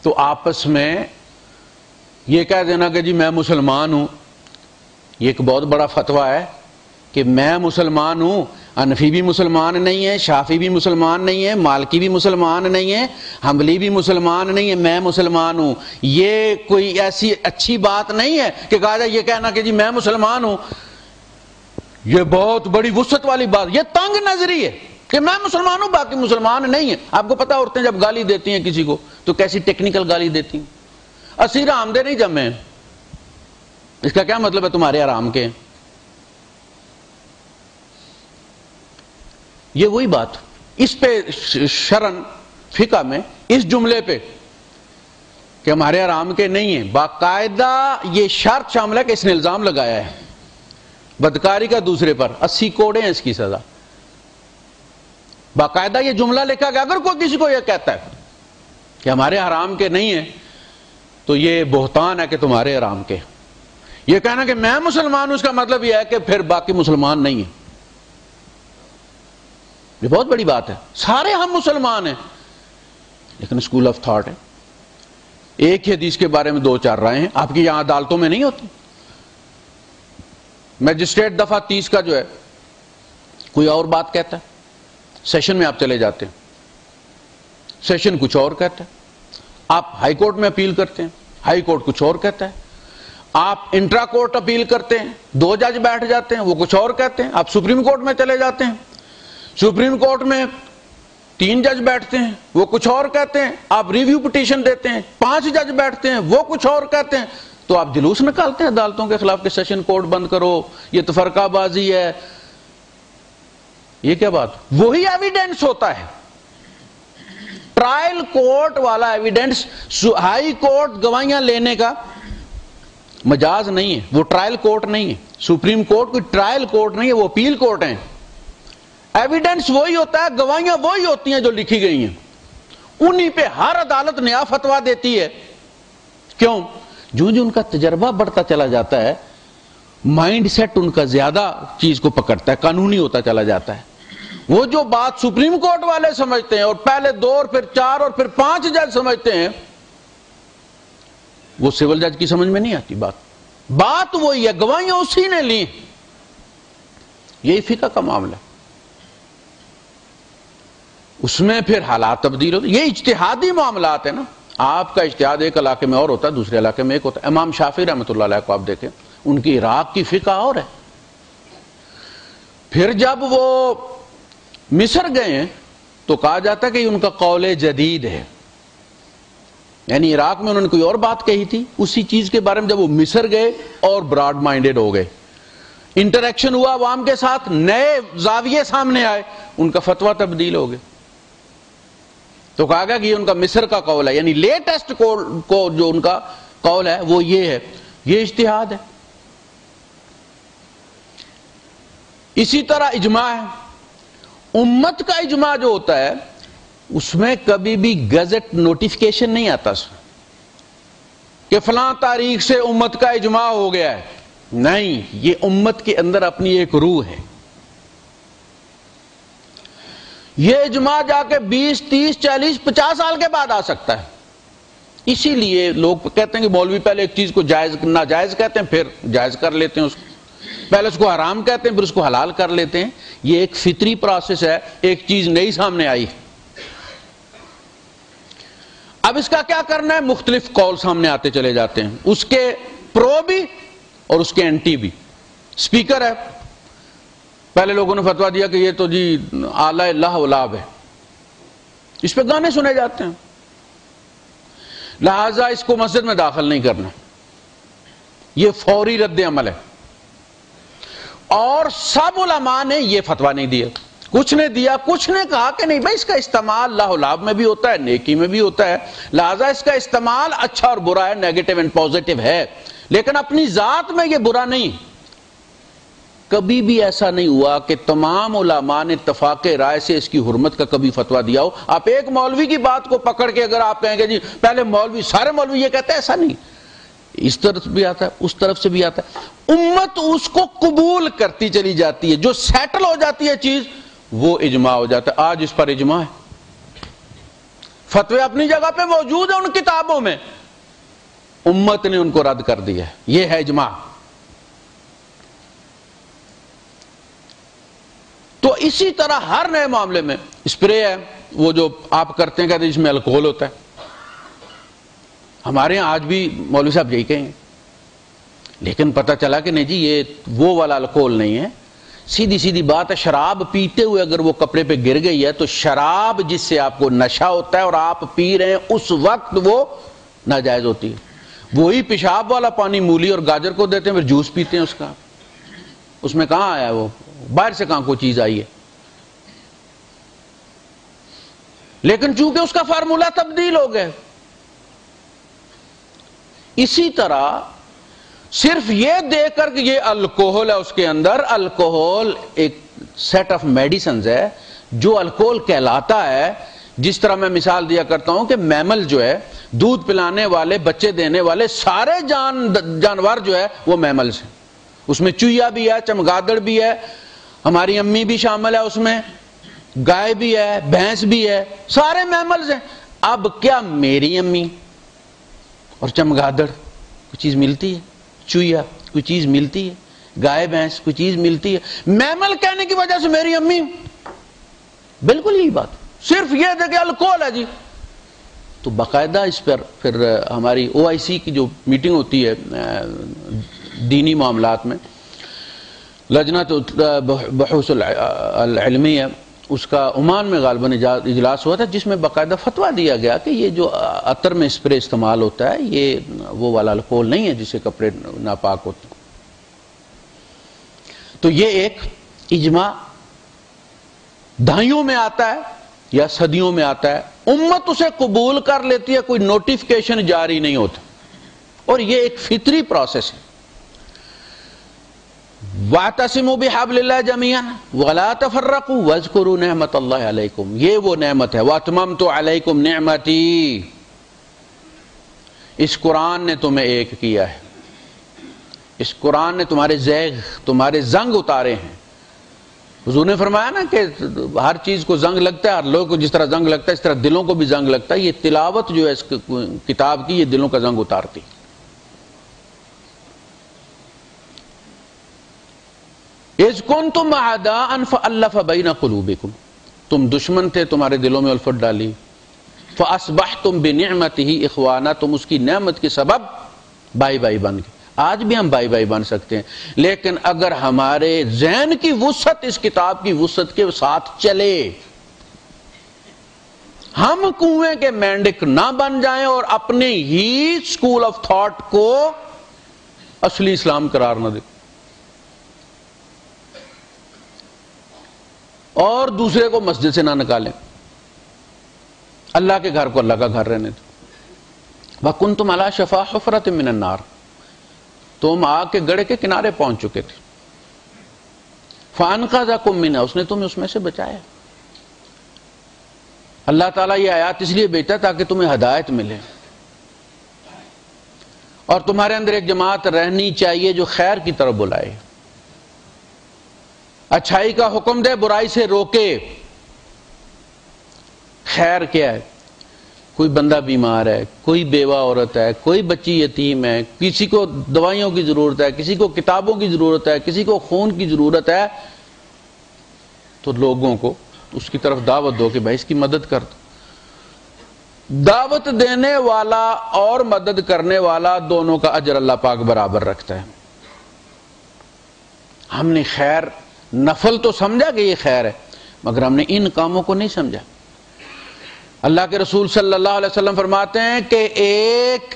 تو آپس میں یہ کہہ دینا کہ جی میں مسلمان ہوں، یہ ایک بہت بڑا فتویٰ ہے کہ میں مسلمان ہوں. حنفی بھی مسلمان نہیں ہے، شافعی بھی مسلمان نہیں ہے، مالکی بھی مسلمان نہیں ہے، حنبلی بھی مسلمان نہیں ہے، میں مسلمان ہوں. یہ کوئی ایسی اچھی بات نہیں ہے کہ کہا جائے یہ کہنا کہ جی میں مسلمان ہوں، یہ بہت بڑی وسعت والی بات، یہ تنگ نظری ہے. کہ میں مسلمان ہوں باقی مسلمان نہیں ہیں. آپ کو پتا عورتیں جب گالی دیتی ہیں کسی کو تو کیسی ٹیکنیکل گالی دیتی ہیں. اسیر آمدے نہیں جمے ہیں. اس کا کیا مطلب ہے؟ تمہارے آرام کے. یہ وہی بات اس پہ شرن فقہ میں اس جملے پہ کہ ہمارے آرام کے نہیں ہیں باقاعدہ یہ شرط شامل ہے کہ اس نے الزام لگایا ہے بدکاری کا دوسرے پر. 80 کوڑے ہیں اس کی سزا. باقاعدہ یہ جملہ لکھا گیا. اگر کوئی کسی کو یہ کہتا ہے کہ ہمارے حرام کے نہیں ہیں تو یہ بہتان ہے کہ تمہارے حرام کے. یہ کہنا کہ میں مسلمان ہوں اس کا مطلب یہ ہے کہ پھر باقی مسلمان نہیں ہیں. یہ بہت بڑی بات ہے. سارے ہم مسلمان ہیں لیکن اسکول آف تھاٹ ہے. ایک ہی حدیث کے بارے میں 2-4 رائے ہیں. آپ کی یہاں عدالتوں میں نہیں ہوتی. میجسٹریٹ دفعہ 30 کا جو ہے کوئی اور بات کہتا ہے. سیشن میں آپ چلے جاتے ہیں, سیشن کچھ اور کہتا ہے. آپ ہائی کورٹ میں اپیل کرتے ہیں, ہائی کورٹ کچھ اور کہتا ہے. آپ انٹرا کورٹ اپیل کرتے ہیں, 2 جج بیٹھ جاتے ہیں, وہ کچھ اور کہتے ہیں. آپ سپریم کورٹ میں چلے جاتے ہیں, سپریم کورٹ میں 3 جج بیٹھتے ہیں, وہ کچھ اور کہتے ہیں. آپ ریویو پٹیشن دیتے ہیں, 5 جج بیٹھتے ہیں, وہ کچھ اور کہتے ہیں. تو آپ جلوس نکالتے ہیں عدالتوں کے خلاف کہ سیشن کورٹ بند کرو, یہ تفرقہ بازی ہے. یہ کیا بات؟ وہی ایویڈنس ہوتا ہے. ٹرائل کورٹ والا ایویڈنس. ہائی کورٹ گواہیاں لینے کا مجاز نہیں ہے, وہ ٹرائل کورٹ نہیں ہے. سپریم کورٹ کوئی ٹرائل کورٹ نہیں ہے, وہ اپیل کورٹ ہیں. ایویڈنس وہی ہوتا ہے, گواہیاں وہی ہوتی ہیں جو لکھی گئی ہیں. انہی پہ ہر عدالت نیا فتویٰ دیتی ہے. کیوں؟ جو ان کا تجربہ بڑھتا چلا جاتا ہے, مائنڈ سیٹ ان کا زیادہ چیز کو پکڑتا ہے, قانونی ہوتا چلا جاتا ہے. وہ جو بات سپریم کورٹ والے سمجھتے ہیں اور پہلے 2 اور پھر 4 اور پھر 5 جج سمجھتے ہیں, وہ سول جج کی سمجھ میں نہیں آتی. بات وہی ہے, گواہیاں اسی نے لی. یہی فقہ کا معاملہ ہے. اس میں پھر حالات تبدیل ہوتے. یہ اجتہادی معاملات ہیں نا. آپ کا اجتہاد ایک علاقے میں اور ہوتا ہے, دوسرے علاقے میں ایک ہوتا ہے. امام شافعی رحمۃ اللہ علیہ کو آپ دیکھیں, ان کی عراق کی فقہ اور ہے. پھر جب وہ مصر گئے ہیں تو کہا جاتا ہے کہ ان کا قول جدید ہے. یعنی عراق میں انہوں نے کوئی اور بات کہی تھی, اسی چیز کے بارے میں جب وہ مصر گئے اور براڈ مائنڈڈ ہو گئے, انٹریکشن ہوا عوام کے ساتھ, نئے زاویے سامنے آئے, ان کا فتویٰ تبدیل ہو گئے. تو کہا گیا کہ یہ ان کا مصر کا قول ہے, یعنی لیٹسٹ کو جو ان کا قول ہے وہ یہ ہے. یہ اجتہاد ہے. اسی طرح اجماع ہے. امت کا اجماع جو ہوتا ہے اس میں کبھی بھی گزٹ نوٹیفیکیشن نہیں آتا کہ فلاں تاریخ سے امت کا اجماع ہو گیا ہے. نہیں, یہ امت کے اندر اپنی ایک روح ہے. یہ اجماع جا کے 20, 30, 40, 50 سال کے بعد آ سکتا ہے. اسی لیے لوگ کہتے ہیں کہ مولوی پہلے ایک چیز کو جائز ناجائز کہتے ہیں, پھر جائز کر لیتے ہیں اس کو. پہلے اس کو حرام کہتے ہیں, پھر اس کو حلال کر لیتے ہیں. یہ ایک فطری پروسیس ہے. ایک چیز نئی سامنے آئی, اب اس کا کیا کرنا ہے؟ مختلف قول سامنے آتے چلے جاتے ہیں, اس کے پرو بھی اور اس کے اینٹی بھی. سپیکر ہے, پہلے لوگوں نے فتویٰ دیا کہ یہ تو جی آلہ اللہ اولاب ہے, اس پہ گانے سنے جاتے ہیں, لہذا اس کو مسجد میں داخل نہیں کرنا. یہ فوری رد عمل ہے. اور سب علماء نے یہ فتویٰ نہیں دیا. کچھ نے دیا, کچھ نے کہا کہ نہیں بھائی اس کا استعمال اللہ لاب میں بھی ہوتا ہے, نیکی میں بھی ہوتا ہے, لہذا اس کا استعمال اچھا اور برا ہے, نیگیٹو اینڈ پازیٹو ہے, لیکن اپنی ذات میں یہ برا نہیں. کبھی بھی ایسا نہیں ہوا کہ تمام علماء نے اتفاق رائے سے اس کی حرمت کا کبھی فتویٰ دیا ہو. آپ ایک مولوی کی بات کو پکڑ کے اگر آپ کہیں گے جی پہلے مولوی, سارے مولوی یہ کہتے ہیں, ایسا نہیں. اس طرف بھی آتا ہے, اس طرف سے بھی آتا ہے. امت اس کو قبول کرتی چلی جاتی ہے. جو سیٹل ہو جاتی ہے چیز وہ اجماع ہو جاتا ہے. آج اس پر اجماع ہے. فتوے اپنی جگہ پہ موجود ہیں ان کتابوں میں, امت نے ان کو رد کر دیا ہے. یہ ہے اجماع. تو اسی طرح ہر نئے معاملے میں اسپرے ہے, وہ جو آپ کرتے ہیں کہتے ہیں اس میں الکوہل ہوتا ہے. ہمارے ہاں آج بھی مولوی صاحب یہی کہیں گے, لیکن پتہ چلا کہ نہیں جی یہ وہ والا الکوہل نہیں ہے, سیدھی سیدھی بات ہے، شراب پیتے ہوئے اگر وہ کپڑے پہ گر گئی ہے تو شراب جس سے آپ کو نشہ ہوتا ہے اور آپ پی رہے ہیں اس وقت وہ ناجائز ہوتی ہے۔ وہی پیشاب والا پانی مولی اور گاجر کو دیتے ہیں، پھر جوس پیتے ہیں اس کا، اس میں کہاں آیا ہے؟ وہ باہر سے کہاں کوئی چیز آئی ہے؟ لیکن چونکہ اس کا فارمولہ تبدیل ہو گیا۔ اسی طرح صرف یہ دیکھ کر کہ یہ الکوہل ہے اس کے اندر، الکوہل ایک سیٹ آف میڈیسنز ہے جو الکوہل کہلاتا ہے۔ جس طرح میں مثال دیا کرتا ہوں کہ میمل جو ہے، دودھ پلانے والے، بچے دینے والے سارے جانور جو ہے وہ میملز ہیں۔ اس میں چوہیا بھی ہے، چمگادڑ بھی ہے، ہماری امی بھی شامل ہے اس میں، گائے بھی ہے، بھینس بھی ہے، سارے میملز ہیں۔ اب کیا میری امی اور چمگادڑ کوئی چیز ملتی ہے؟ چوہیا کوئی چیز ملتی ہے؟ گائے بھینس کوئی چیز ملتی ہے؟ میمل کہنے کی وجہ سے میری امی، بالکل یہی بات، صرف یہ دیکھیں الکوہل ہے جی۔ تو باقاعدہ اس پر پھر ہماری OIC کی جو میٹنگ ہوتی ہے دینی معاملات میں، لجنہ بحوث العلمی ہے، اس کا عمان میں غالباً اجلاس ہوا تھا، جس میں باقاعدہ فتویٰ دیا گیا کہ یہ جو عطر میں اسپرے استعمال ہوتا ہے یہ وہ والا الکوہل نہیں ہے جس سے کپڑے ناپاک ہوتے ہیں۔ تو یہ ایک اجماع دہائیوں میں آتا ہے یا صدیوں میں آتا ہے، امت اسے قبول کر لیتی ہے، کوئی نوٹیفکیشن جاری نہیں ہوتا، اور یہ ایک فطری پروسیس ہے۔ وَاعْتَصِمُوا بِحَبْلِ اللَّهِ جَمِيعًا وَلَا تَفَرَّقُوا وَاذْكُرُوا نِعْمَةَ اللَّهِ عَلَيْكُمْ، یہ وہ نعمت ہے۔ وَأَتْمَمْتُ عَلَيْكُمْ نِعْمَتِي، اس قرآن نے تمہیں ایک کیا ہے، اس قرآن نے تمہارے زیغ، تمہارے زنگ اتارے ہیں۔ حضور نے فرمایا نا کہ ہر چیز کو زنگ لگتا ہے، ہر لوگ کو جس طرح زنگ لگتا ہے اس طرح دلوں کو بھی زنگ لگتا ہے۔ یہ تلاوت جو ہے اس کتاب کی، یہ دلوں کا زنگ اتارتی۔ اذ کنتم اعداء فالف بین قلوبکم، تم دشمن تھے، تمہارے دلوں میں الفت ڈالی۔ فاصبحتم بنعمتہ اخوانا، تم اس کی نعمت کے سبب بھائی بھائی بن گئے۔ آج بھی ہم بھائی بھائی بن سکتے ہیں، لیکن اگر ہمارے ذہن کی وسعت اس کتاب کی وسعت کے ساتھ چلے، ہم کنویں کے مینڈک نہ بن جائیں اور اپنے ہی سکول آف تھاٹ کو اصلی اسلام قرار نہ دیں اور دوسرے کو مسجد سے نہ نکالیں، اللہ کے گھر کو اللہ کا گھر رہنے دیں۔ وَكُنْتُمْ عَلَى شَفَا حُفْرَةٍ مِّنَ النَّارِ، تم آگ کے گڑھے کے کنارے پہنچ چکے تھے۔ فَأَنْقَذَكُم مِّنْهَا، اس نے تمہیں اس میں سے بچایا۔ اللہ تعالیٰ یہ آیات اس لیے بھیجتا تاکہ تمہیں ہدایت ملے، اور تمہارے اندر ایک جماعت رہنی چاہیے جو خیر کی طرف بلائے، اچھائی کا حکم دے، برائی سے روکے۔ خیر کیا ہے؟ کوئی بندہ بیمار ہے، کوئی بیوہ عورت ہے، کوئی بچی یتیم ہے، کسی کو دوائیوں کی ضرورت ہے، کسی کو کتابوں کی ضرورت ہے، کسی کو خون کی ضرورت ہے، تو لوگوں کو اس کی طرف دعوت دو کہ بھائی اس کی مدد کر دو۔ دعوت دینے والا اور مدد کرنے والا دونوں کا اجر اللہ پاک برابر رکھتا ہے۔ ہم نے خیر نفل تو سمجھا کہ یہ خیر ہے، مگر ہم نے ان کاموں کو نہیں سمجھا۔ اللہ کے رسول صلی اللہ علیہ وسلم فرماتے ہیں کہ ایک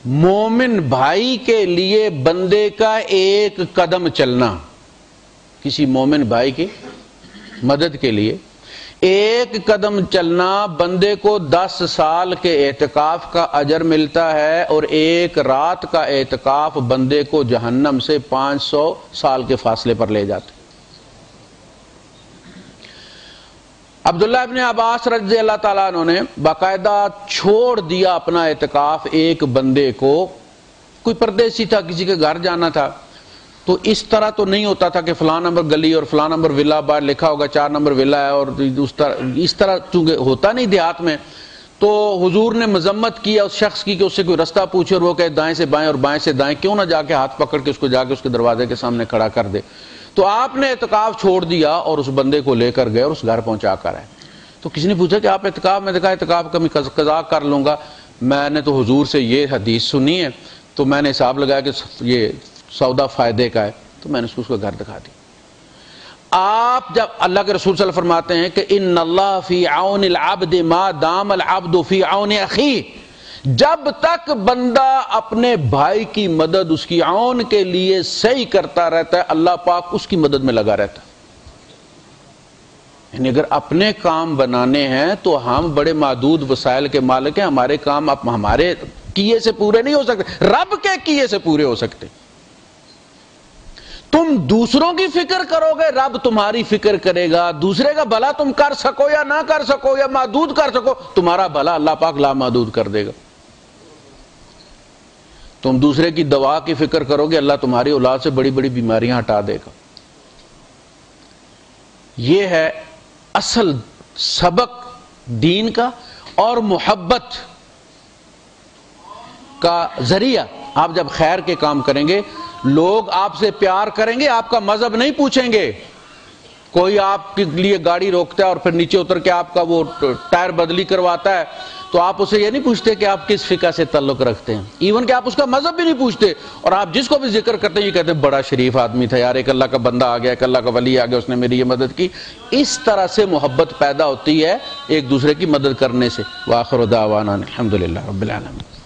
مومن بھائی کے لیے بندے کا ایک قدم چلنا، کسی مومن بھائی کی مدد کے لیے ایک قدم چلنا بندے کو 10 سال کے اعتکاف کا اجر ملتا ہے، اور ایک رات کا اعتکاف بندے کو جہنم سے 500 سال کے فاصلے پر لے جاتے۔ عبداللہ ابن عباس رضی اللہ تعالیٰ عنہ نے باقاعدہ چھوڑ دیا اپنا اعتکاف ایک بندے کو، کوئی پردیسی تھا، کسی کے گھر جانا تھا، تو اس طرح تو نہیں ہوتا تھا کہ فلاں نمبر گلی اور فلاں نمبر ولا باہر لکھا ہوگا 4 نمبر ولا ہے، اور اس طرح چونکہ ہوتا نہیں دیہات میں، تو حضور نے مذمت کیا اس شخص کی کہ اس سے کوئی رستہ پوچھے اور وہ کہے دائیں سے بائیں اور بائیں سے دائیں، کیوں نہ جا کے ہاتھ پکڑ کے اس کو جا کے اس کے دروازے کے سامنے کھڑا کر دے۔ تو آپ نے اعتکاف چھوڑ دیا اور اس بندے کو لے کر گئے اور اس گھر پہنچا کر آئے۔ تو کسی نے پوچھا کہ آپ اعتکاف، میں نے کہا اعتکاف کا میں قضا کر لوں گا، میں نے تو حضور سے یہ حدیث سنی ہے تو میں نے حساب لگایا کہ یہ سودا فائدے کا ہے، تو میں نے اس کو گھر دکھا دی۔ آپ جب اللہ کے رسول صلی اللہ علیہ وسلم فرماتے ہیں کہ ان اللہ فی عون العبد ما دام العبد فی عون اخیہ، جب تک بندہ اپنے بھائی کی مدد اس کی عون کے لیے صحیح کرتا رہتا ہے، اللہ پاک اس کی مدد میں لگا رہتا ہے۔ یعنی اگر اپنے کام بنانے ہیں تو ہم بڑے محدود وسائل کے مالک ہیں، ہمارے کام اب ہمارے کیے سے پورے نہیں ہو سکتے، رب کے کیے سے پورے ہو سکتے۔ تم دوسروں کی فکر کرو گے، رب تمہاری فکر کرے گا۔ دوسرے کا بھلا تم کر سکو یا نہ کر سکو یا محدود کر سکو، تمہارا بھلا اللہ پاک لامحدود کر دے گا۔ تم دوسرے کی دوا کی فکر کرو گے، اللہ تمہاری اولاد سے بڑی بڑی بیماریاں ہٹا دے گا۔ یہ ہے اصل سبق دین کا اور محبت کا ذریعہ۔ آپ جب خیر کے کام کریں گے، لوگ آپ سے پیار کریں گے، آپ کا مذہب نہیں پوچھیں گے۔ کوئی آپ کے لیے گاڑی روکتا ہے اور پھر نیچے اتر کے آپ کا وہ ٹائر بدلی کرواتا ہے تو آپ اسے یہ نہیں پوچھتے کہ آپ کس فقہ سے تعلق رکھتے ہیں، ایون کہ آپ اس کا مذہب بھی نہیں پوچھتے، اور آپ جس کو بھی ذکر کرتے ہیں یہ کہتے ہیں بڑا شریف آدمی تھا یار، ایک اللہ کا بندہ آ گیا، ایک اللہ کا ولی آ گیا، اس نے میری یہ مدد کی۔ اس طرح سے محبت پیدا ہوتی ہے ایک دوسرے کی مدد کرنے سے۔ وآخر دعوانا الحمدللہ رب العالمین۔